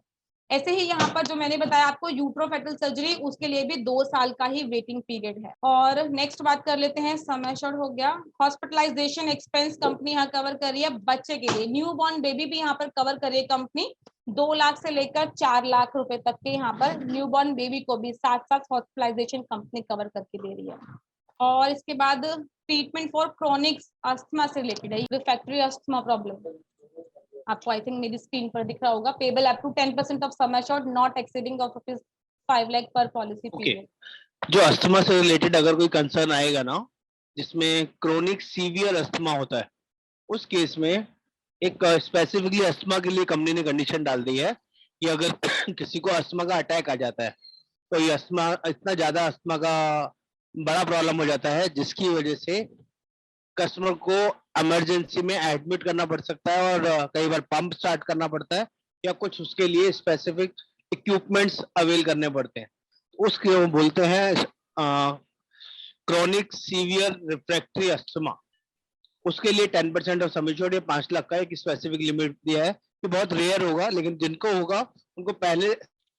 ऐसे ही यहाँ पर जो मैंने बताया आपको यूट्रोफेटल सर्जरी, उसके लिए भी 2 साल का ही वेटिंग पीरियड है। और नेक्स्ट बात कर लेते हैं, समय शॉर्ट हो गया। हॉस्पिटलाइजेशन एक्सपेंस कंपनी यहाँ कवर कर रही है बच्चे के लिए। न्यू बॉर्न बेबी भी यहाँ पर कवर कर रही है कंपनी। 2 लाख से लेकर 4 लाख रुपए तक के यहाँ पर न्यूबॉर्न बेबी को भी साथ हॉस्पिटलाइजेशन कंपनी कवर करके दे रही है। और इसके बाद ट्रीटमेंट फॉर क्रोनिक अस्थमा से रिलेटेड है, रिफ्रैक्टरी अस्थमा प्रॉब्लम। आपको आई थिंक मेरी स्क्रीन पर दिख रहा होगा। Payable up to 10% of sum assured not exceeding of rupees 5 lakh पर पॉलिसी पीरियड। जो अस्थमा से रिलेटेड अगर कोई कंसर्न आएगा ना, जिसमें क्रोनिक सीवियर अस्थमा होता है, उस केस में एक स्पेसिफिकली अस्थमा के लिए कंपनी ने कंडीशन डाल दी है कि अगर किसी को अस्थमा का अटैक आ जाता है तो ये अस्थमा इतना ज्यादा अस्थमा का बड़ा प्रॉब्लम हो जाता है जिसकी वजह से कस्टमर को इमरजेंसी में एडमिट करना पड़ सकता है और कई बार पंप स्टार्ट करना पड़ता है या कुछ उसके लिए स्पेसिफिक इक्विपमेंट्स अवेल करने पड़ते हैं। उसके वो बोलते हैं क्रोनिक सीवियर रिफ्रैक्टरी अस्थमा। उसके लिए 10% ऑफ सम एश्योर्ड या 5 लाख का एक स्पेसिफिक लिमिट दिया है। ये बहुत रेयर होगा, लेकिन जिनको होगा उनको पहले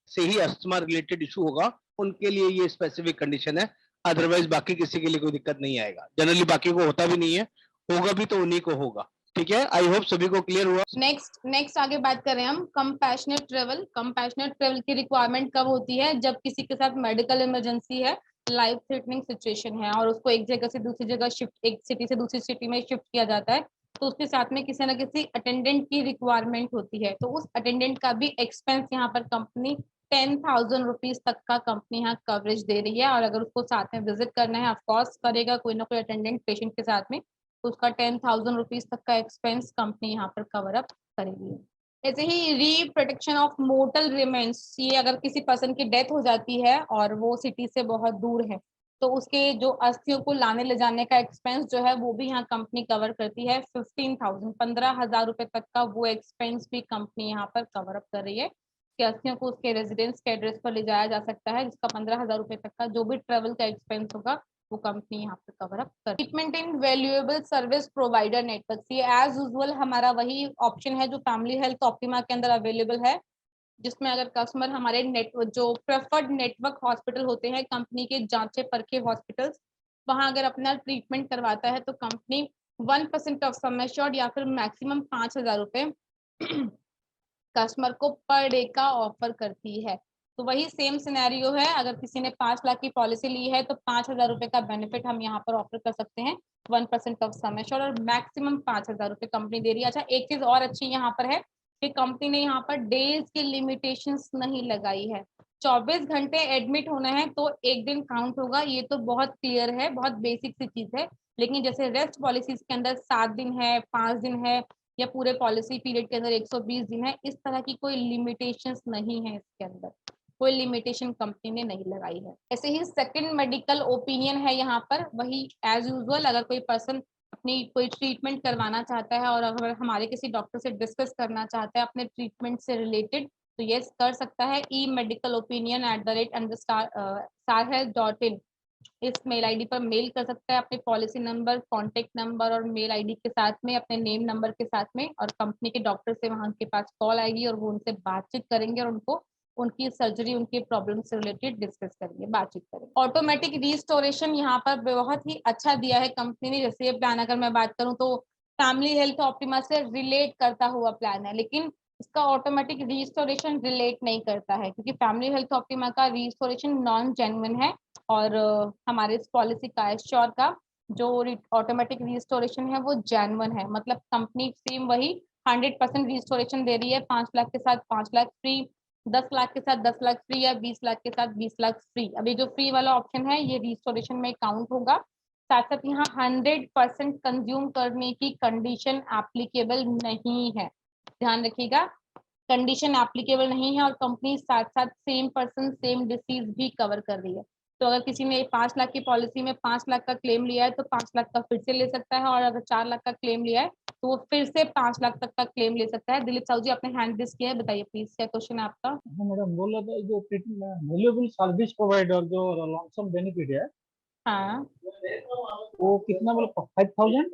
से ही अस्थमा रिलेटेड इशू होगा, उनके लिए ये स्पेसिफिक कंडीशन है। अदरवाइज बाकी किसी के लिए कोई दिक्कत नहीं आएगा। जनरली बाकी को होता भी नहीं है, होगा भी तो उन्हीं को होगा। ठीक है, आई होप सभी को क्लियर हुआ। नेक्स्ट आगे बात करें हम कंपैशनेट ट्रेवल। कंपैशनेट ट्रेवल की रिक्वायरमेंट कब होती है? जब किसी के साथ मेडिकल इमरजेंसी है, लाइफ थ्रेटनिंग सिचुएशन है और उसको एक जगह से दूसरी जगह शिफ्ट, एक सिटी से दूसरी सिटी में शिफ्ट किया जाता है, तो उसके साथ में किसी न किसी अटेंडेंट की रिक्वायरमेंट होती है। तो उस अटेंडेंट का भी एक्सपेंस यहाँ पर कंपनी 10,000 रुपीज तक का कंपनी यहाँ कवरेज दे रही है। और अगर उसको साथ में विजिट करना है, ऑफकोर्स करेगा कोई ना कोई अटेंडेंट पेशेंट के साथ में, तो उसका 10,000 रुपीज तक का एक्सपेंस कंपनी यहाँ पर कवर अप करेगी। ऐसे ही री ऑफ मोर्टल रिमेन्स, ये अगर किसी पर्सन की डेथ हो जाती है और वो सिटी से बहुत दूर है, तो उसके जो अस्थियों को लाने ले जाने का एक्सपेंस जो है वो भी यहाँ कंपनी कवर करती है। 15,000 रुपए तक का वो एक्सपेंस भी कंपनी यहाँ पर कवर अप कर रही है कि अस्थियों को उसके रेजिडेंस के एड्रेस पर ले जाया जा सकता है, जिसका 15,000 रुपए तक का जो भी ट्रेवल का एक्सपेंस होगा वो कंपनी यहाँ पर कवर अप कर। ट्रीटमेंट इन वैल्यूएबल सर्विस प्रोवाइडर नेटवर्क, ये एज यूजुअल हमारा वही ऑप्शन है जो फैमिली हेल्थ ऑप्टिमा के अंदर अवेलेबल है, जिसमें अगर कस्टमर हमारे नेटवर्क जो प्रेफर्ड नेटवर्क हॉस्पिटल होते हैं कंपनी के जांचे परखे हॉस्पिटल्स, वहां अगर अपना ट्रीटमेंट करवाता है तो कंपनी 1% ऑफ सम एश्योर्ड या फिर मैक्सिमम 5,000 रुपए कस्टमर को पर डे का ऑफर करती है। तो वही सेम सिनेरियो है, अगर किसी ने 5 लाख की पॉलिसी ली है तो 5,000 रुपए का बेनिफिट हम यहाँ पर ऑफर कर सकते हैं 1% ऑफ सम एश्योर्ड और मैक्सिमम 5,000 रुपए कंपनी दे रही है। अच्छा, एक चीज और अच्छी यहाँ पर है कि कंपनी ने यहाँ पर डेज की लिमिटेशंस नहीं लगाई है। 24 घंटे एडमिट होना है तो एक दिन काउंट होगा, ये तो बहुत क्लियर है, बहुत बेसिक सी चीज है। लेकिन जैसे रेस्ट पॉलिसीज के अंदर 7 दिन है, 5 दिन है, या पूरे पॉलिसी पीरियड के अंदर 120 दिन है, इस तरह की कोई लिमिटेशंस नहीं है, इसके अंदर कोई लिमिटेशन कंपनी ने नहीं लगाई है। ऐसे ही सेकंड मेडिकल ओपिनियन है यहाँ पर, वही एज यूजुअल अगर कोई पर्सन अपनी कोई ट्रीटमेंट करवाना चाहता है और अगर हमारे किसी डॉक्टर से डिस्कस करना चाहता है अपने ट्रीटमेंट से रिलेटेड, तो ये कर सकता है e-medicalopinion@starhealth.in इस मेल आईडी पर मेल कर सकता है अपने पॉलिसी नंबर, कॉन्टेक्ट नंबर और मेल आईडी के साथ में, अपने नेम नंबर के साथ में, और कंपनी के डॉक्टर से वहां उनके पास कॉल आएगी और वो उनसे बातचीत करेंगे और उनको उनकी सर्जरी, उनके प्रॉब्लम से रिलेटेड डिस्कस करेंगे, बातचीत करेंगे। ऑटोमेटिक रिस्टोरेशन यहाँ पर बहुत ही अच्छा दिया है कंपनी ने। जैसे ये प्लान अगर मैं बात करूँ तो फैमिली हेल्थ ऑप्टिमा से रिलेट करता हुआ प्लान है, लेकिन इसका ऑटोमेटिक रिस्टोरेशन रिलेट नहीं करता है क्योंकि फैमिली हेल्थ ऑप्टिमा का रिस्टोरेशन नॉन जेन्युइन है और हमारे इस पॉलिसी का एश्योर का जो ऑटोमेटिक रिस्टोरेशन है वो जेन्युइन है। मतलब कंपनी सेम वही 100% रिस्टोरेशन दे रही है, 5 लाख के साथ 5 लाख फ्री, 10 लाख के साथ 10 लाख फ्री या 20 लाख के साथ 20 लाख फ्री। अभी जो फ्री वाला ऑप्शन है ये रिस्टोरेशन में काउंट होगा। साथ साथ यहाँ 100% कंज्यूम करने की कंडीशन एप्लीकेबल नहीं है, ध्यान रखिएगा, कंडीशन एप्लीकेबल नहीं है। और कंपनी साथ साथ सेम पर्सन सेम डिसीज भी कवर कर रही है। तो अगर किसी ने 5 लाख की पॉलिसी में 5 लाख का क्लेम लिया है तो 5 लाख का फिर से ले सकता है, और अगर 4 लाख का क्लेम लिया है तो वो फिर से 5 लाख तक का क्लेम ले सकता है। दिलीप साहू जी आपने हैंड रेज किया है, बताइए प्लीज क्या क्वेश्चन है आपका। हाँ मैडम, बोल रहा था जो वैल्यूएबल सर्विस प्रोवाइडर जो लॉन्ग सम बेनिफिट है हाँ, वो कितना, बोले 5,000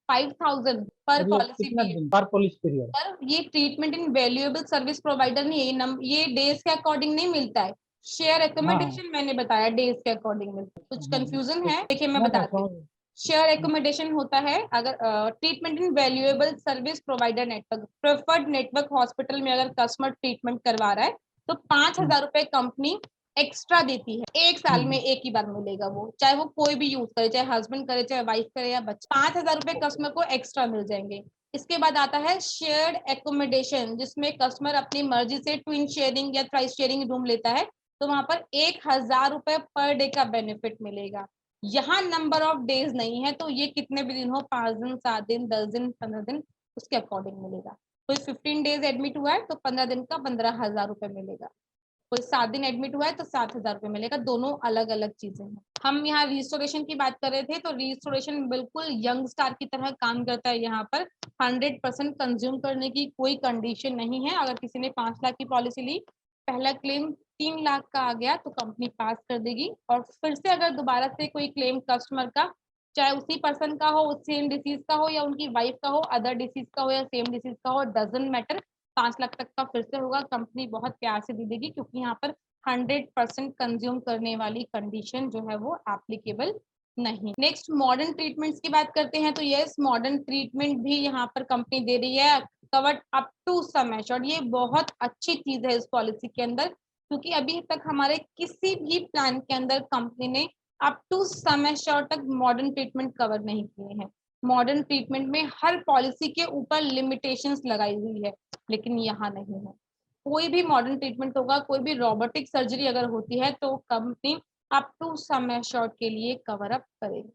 5,000 पर और ये पॉलिसी कितना पीरियड। दिन पर पॉलिसी पीरियड? पर ये ट्रीटमेंट इन वैल्यूएबल सर्विस प्रोवाइडर नहीं है, ये डेज के अकॉर्डिंग नहीं मिलता है, शेयर हाँ एकोमोडेशन मैंने बताया डेज के अकॉर्डिंग मिलता है। कुछ हाँ कंफ्यूजन है, देखिए मैं ना बताती हूँ। शेयर एकोमोडेशन होता है अगर ट्रीटमेंट इन valuable service provider network, preferred network hospital में अगर कस्टमर ट्रीटमेंट करवा रहा है तो 5,000 रुपए कंपनी एक्स्ट्रा देती है, एक साल में एक ही बार मिलेगा वो, चाहे वो कोई भी यूज करे, चाहे हस्बैंड करे, चाहे वाइफ करे या बच्चा, 5,000 रुपए कस्टमर को एक्स्ट्रा मिल जाएंगे। इसके बाद आता है शेयर्ड एकोमोडेशन, जिसमें कस्टमर अपनी मर्जी से ट्विन शेयरिंग या थ्राइस शेयरिंग रूम लेता है, तो वहां पर 1,000 रुपए पर डे का बेनिफिट मिलेगा। यहाँ नंबर ऑफ डेज नहीं है, तो ये कितने भी दिन हो, 5 दिन, 7 दिन, 10 दिन, 15 दिन, उसके अकॉर्डिंग मिलेगा। कोई 15 डेज एडमिट हुआ है तो 15 दिन का 15,000 रुपए मिलेगा, कोई 7 दिन एडमिट हुआ है तो 7,000 रुपए मिलेगा। दोनों अलग अलग चीजें हैं। हम यहाँ रिस्टोरेशन की बात कर रहे थे, तो रिस्टोरेशन बिल्कुल यंग स्टार की तरह काम करता है। यहाँ पर 100% कंज्यूम करने की कोई कंडीशन नहीं है। अगर किसी ने 5 लाख की पॉलिसी ली, पहला क्लेम 3 लाख का आ गया तो कंपनी पास कर देगी, और फिर से अगर दोबारा से कोई क्लेम कस्टमर का, चाहे उसी पर्सन का हो, सेम डिसीज का हो, या उनकी वाइफ का हो, अदर डिसीज का हो या सेम डिसीज का हो, डजंट मैटर, 5 लाख तक का फिर से होगा, कंपनी बहुत प्यार से दे देगी, क्योंकि यहाँ पर 100% कंज्यूम करने वाली कंडीशन जो है वो एप्लीकेबल नहीं। नेक्स्ट मॉडर्न ट्रीटमेंट्स की बात करते हैं तो यस, मॉडर्न ट्रीटमेंट भी यहाँ पर कंपनी दे रही है, covered up to sum assured. ये बहुत अच्छी चीज है इस पॉलिसी के अंदर, क्योंकि अभी तक हमारे किसी भी प्लान के अंदर कंपनी ने अप टू सम एश्योर्ड तक मॉडर्न ट्रीटमेंट कवर नहीं किए हैं। मॉडर्न ट्रीटमेंट में हर पॉलिसी के ऊपर लिमिटेशंस लगाई हुई है, लेकिन यहाँ नहीं है। कोई भी मॉडर्न ट्रीटमेंट होगा, कोई भी रोबोटिक सर्जरी अगर होती है तो company up to sum assured के लिए कवर अप करेगी।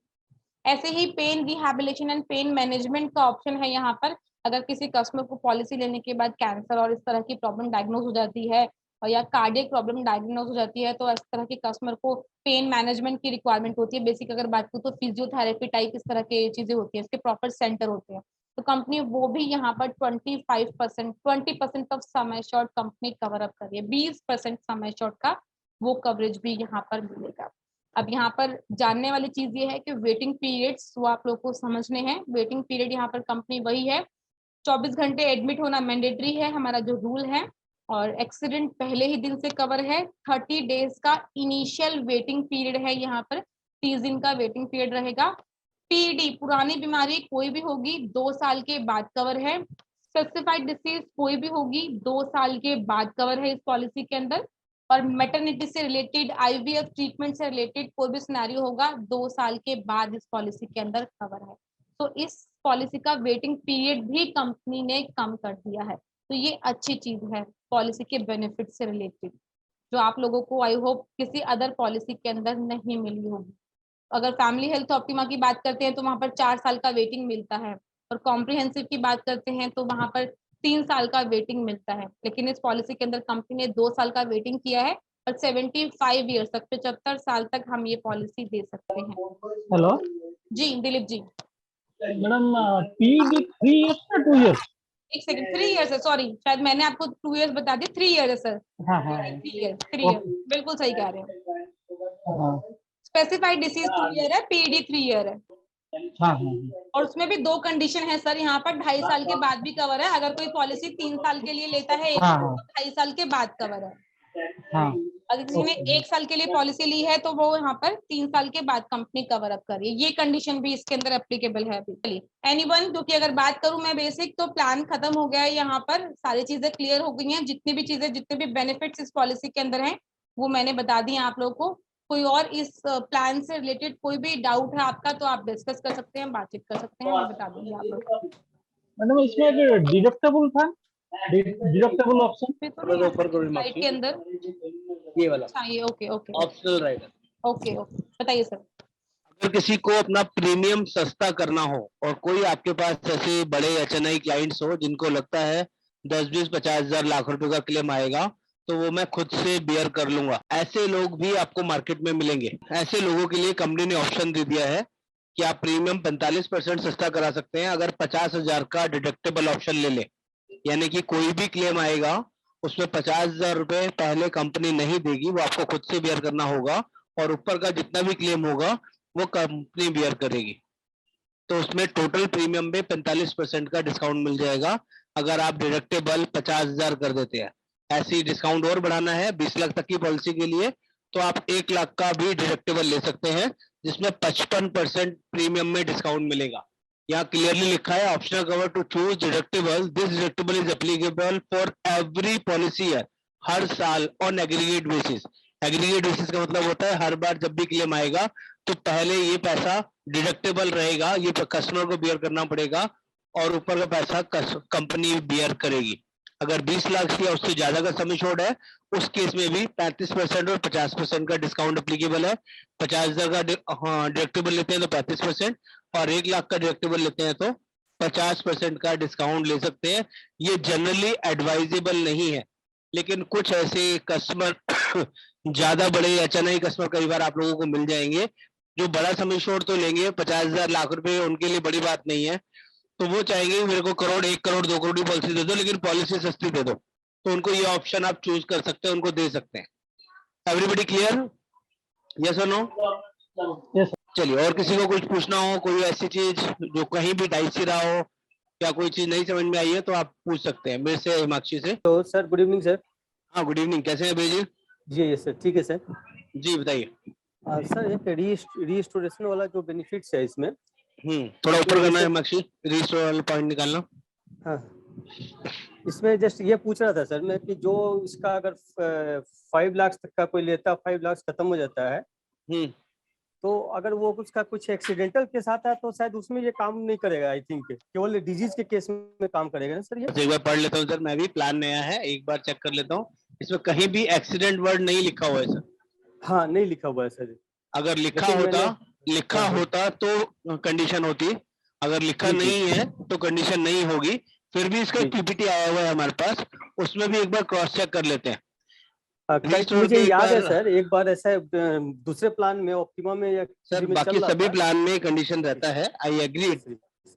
ऐसे ही pain rehabilitation and pain management का ऑप्शन है यहाँ पर। अगर किसी कस्टमर को पॉलिसी लेने के बाद कैंसर और इस तरह की प्रॉब्लम डायग्नोज हो जाती है और या कार्डियक प्रॉब्लम डायग्नोज हो जाती है, तो इस तरह के कस्टमर को पेन मैनेजमेंट की रिक्वायरमेंट होती है। बेसिक अगर बात करूँ तो फिजियोथेरेपी टाइप इस तरह की चीजें होती है, इसके प्रॉपर सेंटर होते हैं। तो कंपनी वो भी यहाँ पर 20% of sum assured company cover up कर रही है। 20% सम एश्योर्ड का वो कवरेज भी यहाँ पर मिलेगा। अब यहाँ पर जानने वाली चीज ये है कि वेटिंग पीरियड्स वो आप लोग को समझने हैं। वेटिंग पीरियड यहाँ पर कंपनी वही है, 24 घंटे एडमिट होना मैंडेटरी है हमारा जो रूल है, और एक्सीडेंट पहले ही दिन से कवर है। 30 डेज का इनिशियल वेटिंग पीरियड है यहाँ पर, 30 दिन का वेटिंग पीरियड रहेगा। पीडी पुरानी बीमारी कोई भी होगी 2 साल के बाद कवर है। स्पेसिफाइड डिसीज कोई भी होगी 2 साल के बाद कवर है इस पॉलिसी के अंदर। और मैटरनिटी से रिलेटेड, आईवीएफ ट्रीटमेंट से रिलेटेड कोई भी सिनेरियो होगा 2 साल के बाद इस पॉलिसी के अंदर कवर है। तो इस पॉलिसी का वेटिंग पीरियड भी कंपनी ने कम कर दिया है। तो ये अच्छी चीज है पॉलिसी के बेनिफिट से रिलेटेड, जो आप लोगों को आई होप किसी अदर पॉलिसी के अंदर नहीं मिली होगी। अगर फैमिली हेल्थ ऑप्टिमा की बात करते हैं तो वहां पर 4 साल का वेटिंग मिलता है, और कॉम्प्रिहेंसिव की बात करते हैं तो वहां पर 3 साल का वेटिंग मिलता है। लेकिन इस पॉलिसी के अंदर कंपनी ने 2 साल का वेटिंग किया है, और 75 ईयर्स तक, 75 साल तक हम ये पॉलिसी दे सकते हैं। हेलो जी Dilip ji. Madam, PD 3 years या 2 इयर्स? एक सेकंड, 3 इयर्स है, सॉरी शायद मैंने आपको 2 इयर्स बता दी, 3 इयर है सर। हाँ हाँ 3 इयर बिल्कुल सही कह रहे हैं। हाँ स्पेसिफाइड डिसीज 2 ईयर है, पीडी 3 ईयर है। हाँ हाँ और उसमें भी 2 कंडीशन है सर यहाँ पर, 2.5 साल के बाद भी कवर है। अगर कोई पॉलिसी 3 साल के लिए लेता है हाँ तो 2.5 साल के बाद कवर है। हाँ अगर किसी ने 1 साल के लिए पॉलिसी ली है तो वो यहाँ पर 3 साल के बाद कंपनी कवर अप कर रही है। ये कंडीशन भी इसके अंदर एप्लीकेबल है अभी। एनीवन, क्योंकि अगर बात करूं मैं बेसिक, तो प्लान खत्म हो गया है, यहाँ पर सारी चीजें क्लियर हो गई हैं। जितनी भी चीजें, जितने भी बेनिफिट्स इस पॉलिसी के अंदर हैं वो मैंने बता दी हैं आप लोगों को। कोई और इस प्लान से रिलेटेड कोई भी डाउट है आपका तो आप डिस्कस कर सकते हैं, बातचीत कर सकते हैं, मैं बता दूंगी आप लोग को। मैडम, इसमें एक डिडक्टेबल था, डिडक्टेबल ऑप्शन ऊपर करो साइड के अंदर ये वाला अच्छा, ये okay okay optional rider. Okay okay, बताइए सर। अगर किसी को अपना प्रीमियम सस्ता करना हो और कोई आपके पास ऐसे बड़े एचएनआई क्लाइंट्स हो जिनको लगता है 10-20-50 हजार लाख रुपए का क्लेम आएगा तो वो मैं खुद से बियर कर लूंगा, ऐसे लोग भी आपको मार्केट में मिलेंगे। ऐसे लोगों के लिए कंपनी ने ऑप्शन दे दिया है कि आप प्रीमियम 45% सस्ता करा सकते हैं अगर 50,000 का डिडक्टेबल ऑप्शन ले ले। यानी कि कोई भी क्लेम आएगा उसमें 50,000 रुपए पहले कंपनी नहीं देगी, वो आपको खुद से बियर करना होगा, और ऊपर का जितना भी क्लेम होगा वो कंपनी बियर करेगी। तो उसमें टोटल प्रीमियम में 45% का डिस्काउंट मिल जाएगा अगर आप डिडक्टेबल 50,000 कर देते हैं। ऐसी डिस्काउंट और बढ़ाना है 20 लाख तक की पॉलिसी के लिए तो आप 1 लाख का भी डिडक्टेबल ले सकते हैं, जिसमें 55% प्रीमियम में डिस्काउंट मिलेगा। यहाँ क्लियरली लिखा है optional cover to choose deductible, this deductible is applicable for every policy year, हर साल on aggregate basis. Aggregate basis का मतलब होता है हर बार जब भी क्लेम आएगा तो पहले ये पैसा डिडक्टेबल रहेगा, ये कस्टमर को बियर करना पड़ेगा, और ऊपर का पैसा कंपनी बियर करेगी। अगर 20 लाख या उससे ज्यादा का सम एश्योर्ड है उस केस में भी 35% और 50% का डिस्काउंट एप्लीकेबल है। 50,000 का डिडक्टेबल लेते हैं तो 35%, और 1 लाख का डिडक्टेबल लेते हैं तो 50% का डिस्काउंट ले सकते हैं। ये जनरली एडवाइजेबल नहीं है, लेकिन कुछ ऐसे कस्टमर ज्यादा बड़े एचएनआई कस्टमर कई बार आप लोगों को मिल जाएंगे जो बड़ा सम एश्योर्ड तो लेंगे, 50,000 लाख रुपए उनके लिए बड़ी बात नहीं है, तो वो चाहेंगे मेरे को करोड़, 1 करोड़, 2 करोड़ की पॉलिसी दे दो लेकिन पॉलिसी सस्ती दे दो। तो उनको ये ऑप्शन आप चूज कर सकते हैं, उनको दे सकते हैं। Everybody clear? यस और नो? यस। चलिए, और किसी को कुछ पूछना हो, कोई ऐसी चीज जो कहीं भी डाइस ही रहा हो या कोई चीज नहीं समझ में आई है तो आप पूछ सकते हैं मेरे से, हिमाक्षी से। तो सर गुड इवनिंग सर। हाँ गुड इवनिंग, कैसे हैं भैया जी? जी यस सर, ठीक है सर। जी बताइए। सर एक रीस्टोरेशन वाला जो बेनिफिट्स है इसमें, थोड़ा ऊपर करना है मक्सी, रिस्टोर वाला पॉइंट निकालना। हाँ, इसमें जस्ट ये पूछ रहा था सर मैं कि जो इसका अगर 5 लाख तक का कोई लेता, 5 लाख खत्म हो जाता है, तो अगर वो उसका कुछ एक्सीडेंटल केस आता है तो शायद उसमें ये काम नहीं करेगा। आई थिंक केवल डिजीज के केस में काम करेगा ना सर ये? एक बार पढ़ लेता हूँ सर, मैं भी, प्लान नया है, एक बार चेक कर लेता हूँ। इसमें कहीं भी एक्सीडेंट वर्ड नहीं लिखा हुआ है सर। हाँ, नहीं लिखा हुआ है सर। अगर लिखा होता तो कंडीशन होती, अगर लिखा नहीं है तो कंडीशन नहीं होगी। फिर भी इसका पीपीटी आया हुआ है हमारे पास, उसमें भी एक बार क्रॉस चेक कर लेते हैं। मुझे याद है सर, एक बार ऐसा दूसरे प्लान में, ऑप्टिमा में या सर बाकी सभी प्लान में कंडीशन रहता है। I agree,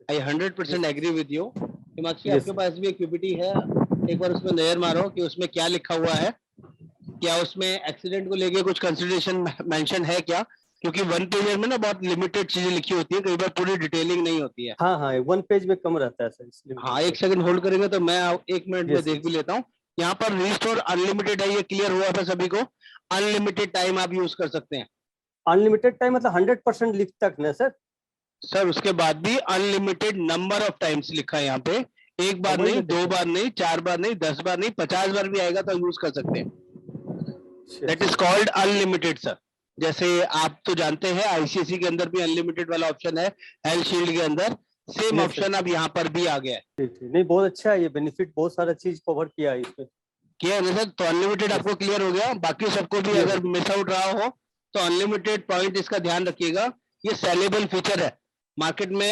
I 100% agree with you. Himanshi, आपके पास भी एक पीपीटी है, एक बार उसमें नजर मारो कि उसमें क्या लिखा हुआ है, क्या उसमें एक्सीडेंट को लेके कुछ कंसिडरेशन मेंशन है क्या? क्योंकि 1 पेज में ना बहुत लिमिटेड चीजें लिखी होती है, कई बार पूरी डिटेलिंग नहीं होती है। हाँ, 1 पेज में कम रहता है सर, इसलिए। हाँ, 1 सेकंड होल्ड करेंगे तो मैं 1 मिनट में देख भी लेता हूँ। यहाँ पर रिस्टोर अनलिमिटेड है, ये क्लियर हुआ था सभी को। अनलिमिटेड टाइम आप यूज कर सकते हैं। अनलिमिटेड टाइम मतलब 100% लिख तक ना सर? सर उसके बाद भी अनलिमिटेड नंबर ऑफ टाइम्स लिखा है यहाँ पे। एक बार नहीं, 2 बार नहीं, 4 बार नहीं, 10 बार नहीं, 50 बार भी आएगा तो यूज कर सकते हैं। That is called unlimited sir. जैसे आप तो जानते हैं आईसीआईसी के अंदर भी अनलिमिटेड वाला ऑप्शन है, हेल्थ शील्ड के अंदर सेम ऑप्शन अब यहाँ पर भी आ गया है। नहीं, बहुत अच्छा है ये बेनिफिट, बहुत सारा चीज कवर किया है इसमें। किया है ना सर? तो अनलिमिटेड आपको क्लियर हो गया। बाकी सबको भी अगर मिस आउट रहा हो तो अनलिमिटेड पॉइंट इसका ध्यान रखिएगा, ये सेलेबल फीचर है। मार्केट में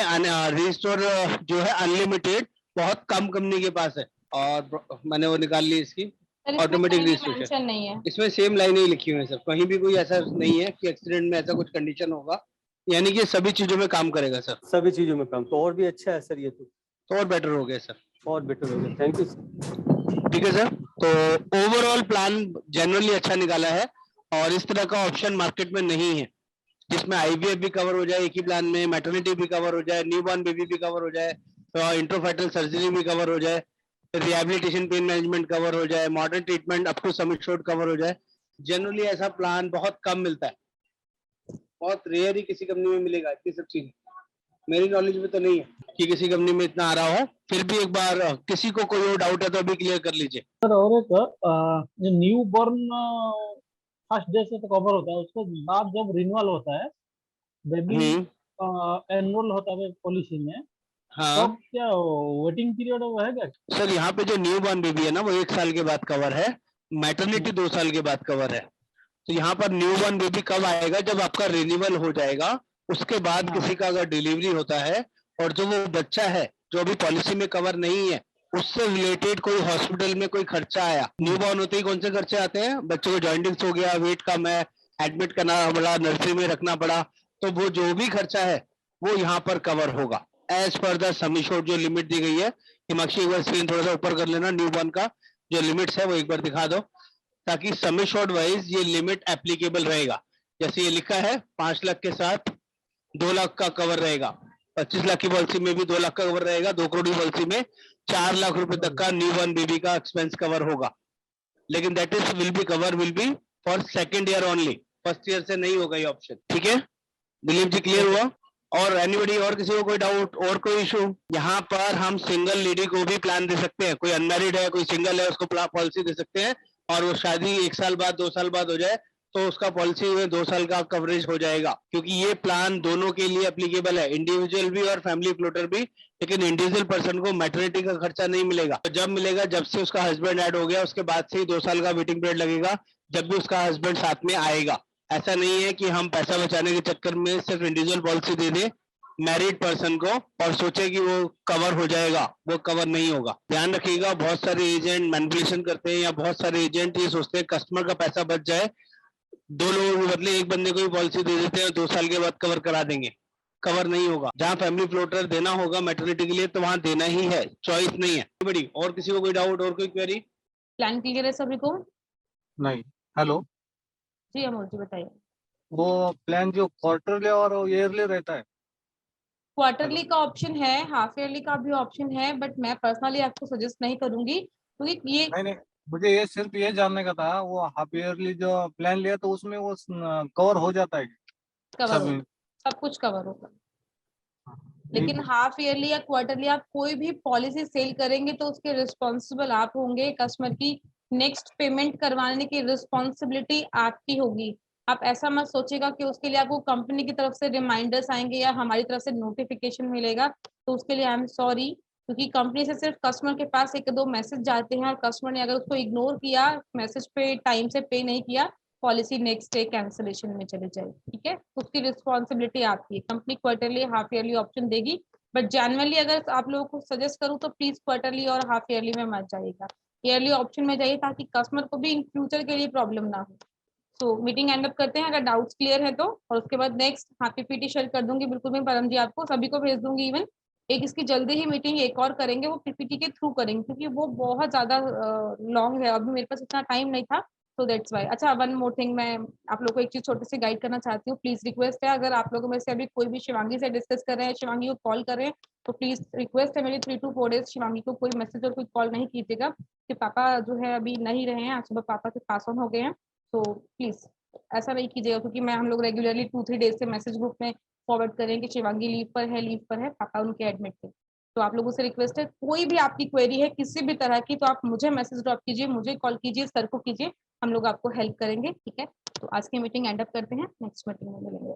रिस्टोर जो है अनलिमिटेड बहुत कम कंपनी के पास है, और मैंने वो निकाल ली इसकी ऑटोमेटिक रिस्टोरेशन नहीं है इसमें। सेम लाइनें ही लिखी हुई है सर, कहीं भी कोई ऐसा नहीं है कि एक्सीडेंट में ऐसा कुछ कंडीशन होगा। यानी कि सभी चीजों में काम करेगा सर। सभी चीजों में काम, तो और भी अच्छा है सर ये तो और बेटर हो गया सर, और बेटर हो गया। Thank you sir. ठीक है सर। तो ओवरऑल प्लान जनरली अच्छा निकाला है, और इस तरह का ऑप्शन मार्केट में नहीं है जिसमें आईवीएफ भी कवर हो जाए एक ही प्लान में, मैटरनिटी भी कवर हो जाए, न्यूबॉर्न बेबी भी कवर हो जाए, इंट्रोफेटल सर्जरी भी कवर हो जाए, रिहैबिलिटेशन पेन मैनेजमेंट कवर हो जाए, modern treatment up to sum assured cover हो जाए। जनरली ऐसा प्लान बहुत कम मिलता है, बहुत रेयर ही किसी कंपनी में मिलेगा इतनी सब चीजें। मेरी नॉलेज में तो नहीं है कि किसी कंपनी में इतना आ रहा हो। फिर भी एक बार किसी को कोई और डाउट है तो अभी क्लियर कर लीजिए सर। और एक जो न्यू बॉर्न फर्स्ट डे से तो कवर होता है, उसके बाद जब रिन्यूअल होता है, बेबी एनरोल होता है पॉलिसी में, तो क्या वेटिंग पीरियड है क्या? सर यहाँ पे जो न्यू बॉर्न बेबी है ना, वो 1 साल के बाद कवर है, मैटरनिटी 2 साल के बाद कवर है। तो यहाँ पर न्यू बॉर्न बेबी कब आएगा? जब आपका रिन्यूअल हो जाएगा, उसके बाद किसी का अगर डिलीवरी होता है और जो वो बच्चा है जो अभी पॉलिसी में कवर नहीं है, उससे रिलेटेड कोई हॉस्पिटल में कोई खर्चा आया, न्यू बॉर्न होते ही कौन से खर्चे आते हैं? बच्चों को जॉइंटिस हो गया, वेट कम है, एडमिट करना पड़ा, नर्सरी में रखना पड़ा, तो वो जो भी खर्चा है वो यहाँ पर कवर होगा as per the sum assured जो लिमिट दी गई है। हिमांशी एक बार स्क्रीन थोड़ा सा ऊपर कर लेना, न्यू बॉर्न का जो लिमिट्स है वो एक बार दिखा दो, ताकि सम एश्योर्ड वाइज ये लिमिट एप्लीकेबल रहेगा। जैसे ये लिखा है 5 लाख के साथ 2 लाख का कवर रहेगा, 25 लाख की पॉलिसी में भी 2 लाख का कवर रहेगा, 2 करोड़ की पॉलिसी में 4 लाख रुपए तक का न्यू बॉर्न बेबी का एक्सपेंस कवर होगा। लेकिन that is will be for second year only, first year से नहीं होगा ये ऑप्शन। ठीक है दिलीप जी, क्लियर हुआ? और एनीबडी, और किसी को कोई डाउट और कोई इशू? यहाँ पर हम सिंगल लेडी को भी प्लान दे सकते हैं, कोई अनमैरिड है, कोई सिंगल है, उसको पॉलिसी दे सकते हैं, और वो शादी 1 साल बाद 2 साल बाद हो जाए तो उसका पॉलिसी में 2 साल का कवरेज हो जाएगा, क्योंकि ये प्लान दोनों के लिए एप्लीकेबल है, इंडिविजुअल भी और फैमिली फ्लोटर भी। लेकिन इंडिविजुअल पर्सन को मैटरनिटी का खर्चा नहीं मिलेगा। तो जब मिलेगा जब से उसका हस्बैंड ऐड हो गया, उसके बाद से ही 2 साल का वेटिंग पीरियड लगेगा, जब भी उसका हस्बैंड साथ में आएगा। ऐसा नहीं है कि हम पैसा बचाने के चक्कर में सिर्फ इंडिविजुअल पॉलिसी दे दें मैरिड पर्सन को और सोचे कि वो कवर हो जाएगा, वो कवर नहीं होगा। ध्यान रखिएगा, बहुत सारे एजेंट मैनिपुलेशन करते हैं, या बहुत सारे एजेंट ये सोचते हैं कस्टमर का पैसा बच जाए, 2 लोगों के बदले 1 बंदे को ही पॉलिसी दे देते हैं, 2 साल के बाद कवर करा देंगे। कवर नहीं होगा। जहाँ फैमिली फ्लोटर देना होगा मैटरनिटी के लिए तो वहां देना ही है, चॉइस नहीं है। बड़ी और किसी को कोई डाउट और कोई क्वेरी? प्लान क्लियर है सभी को? नहीं। हेलो जी अमोल जी बताइए। वो प्लान जो क्वार्टरली और ईयरली रहता है? क्वार्टरली का ऑप्शन है, हाफ ईयरली का भी ऑप्शन है, बट मैं पर्सनली आपको सजेस्ट नहीं करूंगी क्योंकि ये नहीं मुझे ये सिर्फ ये जानने का था, वो हाफ ईयरली जो प्लान लिया तो उसमें वो कवर हो जाता है कवर सब? होगा, सब कुछ कवर होगा। लेकिन हाफ ईयरली या क्वार्टरली आप कोई भी पॉलिसी सेल करेंगे तो उसके रिस्पॉन्सिबल आप होंगे। कस्टमर की नेक्स्ट पेमेंट करवाने की रिस्पॉन्सिबिलिटी आपकी होगी। आप ऐसा मत सोचेगा कि उसके लिए आपको कंपनी की तरफ से रिमाइंडर्स आएंगे या हमारी तरफ से नोटिफिकेशन मिलेगा, तो उसके लिए आई एम सॉरी, क्योंकि कंपनी से सिर्फ कस्टमर के पास एक दो मैसेज जाते हैं और कस्टमर ने अगर उसको इग्नोर किया, मैसेज पे टाइम से पे नहीं किया, पॉलिसी नेक्स्ट डे कैंसिलेशन में चले जाएगी। ठीक है, उसकी रिस्पॉन्सिबिलिटी आपकी है। Company quarterly half yearly option देगी, बट जनरली अगर आप लोगों को सजेस्ट करूँ तो प्लीज क्वार्टरली और हाफ ईयरली में मत जाइएगा, ईयरली ऑप्शन में जाइए, ताकि कस्टमर को भी इन फ्यूचर के लिए प्रॉब्लम ना हो। तो मीटिंग एंड अप करते हैं अगर डाउट्स क्लियर है तो, और उसके बाद नेक्स्ट हाँ पीपीटी शेयर कर दूंगी बिल्कुल मैं परम जी, आपको सभी को भेज दूंगी। इवन एक इसकी जल्दी ही मीटिंग एक और करेंगे, वो पीपीटी के थ्रू करेंगे, क्योंकि वो बहुत ज्यादा लॉन्ग है, अभी मेरे पास इतना टाइम नहीं था, तो दैट्स वाई। अच्छा, वन मोर थिंग, मैं आप लोग को एक चीज छोटी सी गाइड करना चाहती हूँ। प्लीज रिक्वेस्ट है, अगर आप लोगों में से अभी कोई भी शिवांगी से डिस्कस कर रहे हैं, शिवांगी को कॉल कर रहे हैं, तो प्लीज रिक्वेस्ट है मेरी 3 to 4 डेज शिवांगी को कोई मैसेज और कोई कॉल नहीं कीजिएगा, कि पापा जो है अभी नहीं रहे हैं, आज सुबह पापा के पास ऑन हो गए हैं, तो प्लीज ऐसा नहीं कीजिएगा, क्योंकि मैं हम लोग रेगुलरली 2-3 डेज से मैसेज ग्रुप में फॉरवर्ड करें कि शिवांगी लीव पर है, पापा उनके एडमिट थे। तो आप लोगों से रिक्वेस्ट है, कोई भी आपकी क्वेरी है किसी भी तरह की, तो आप मुझे मैसेज ड्रॉप कीजिए, मुझे कॉल कीजिए, सर को कीजिए, हम लोग आपको हेल्प करेंगे। ठीक है, तो आज की मीटिंग एंड अप करते हैं, नेक्स्ट मीटिंग में मिलेंगे।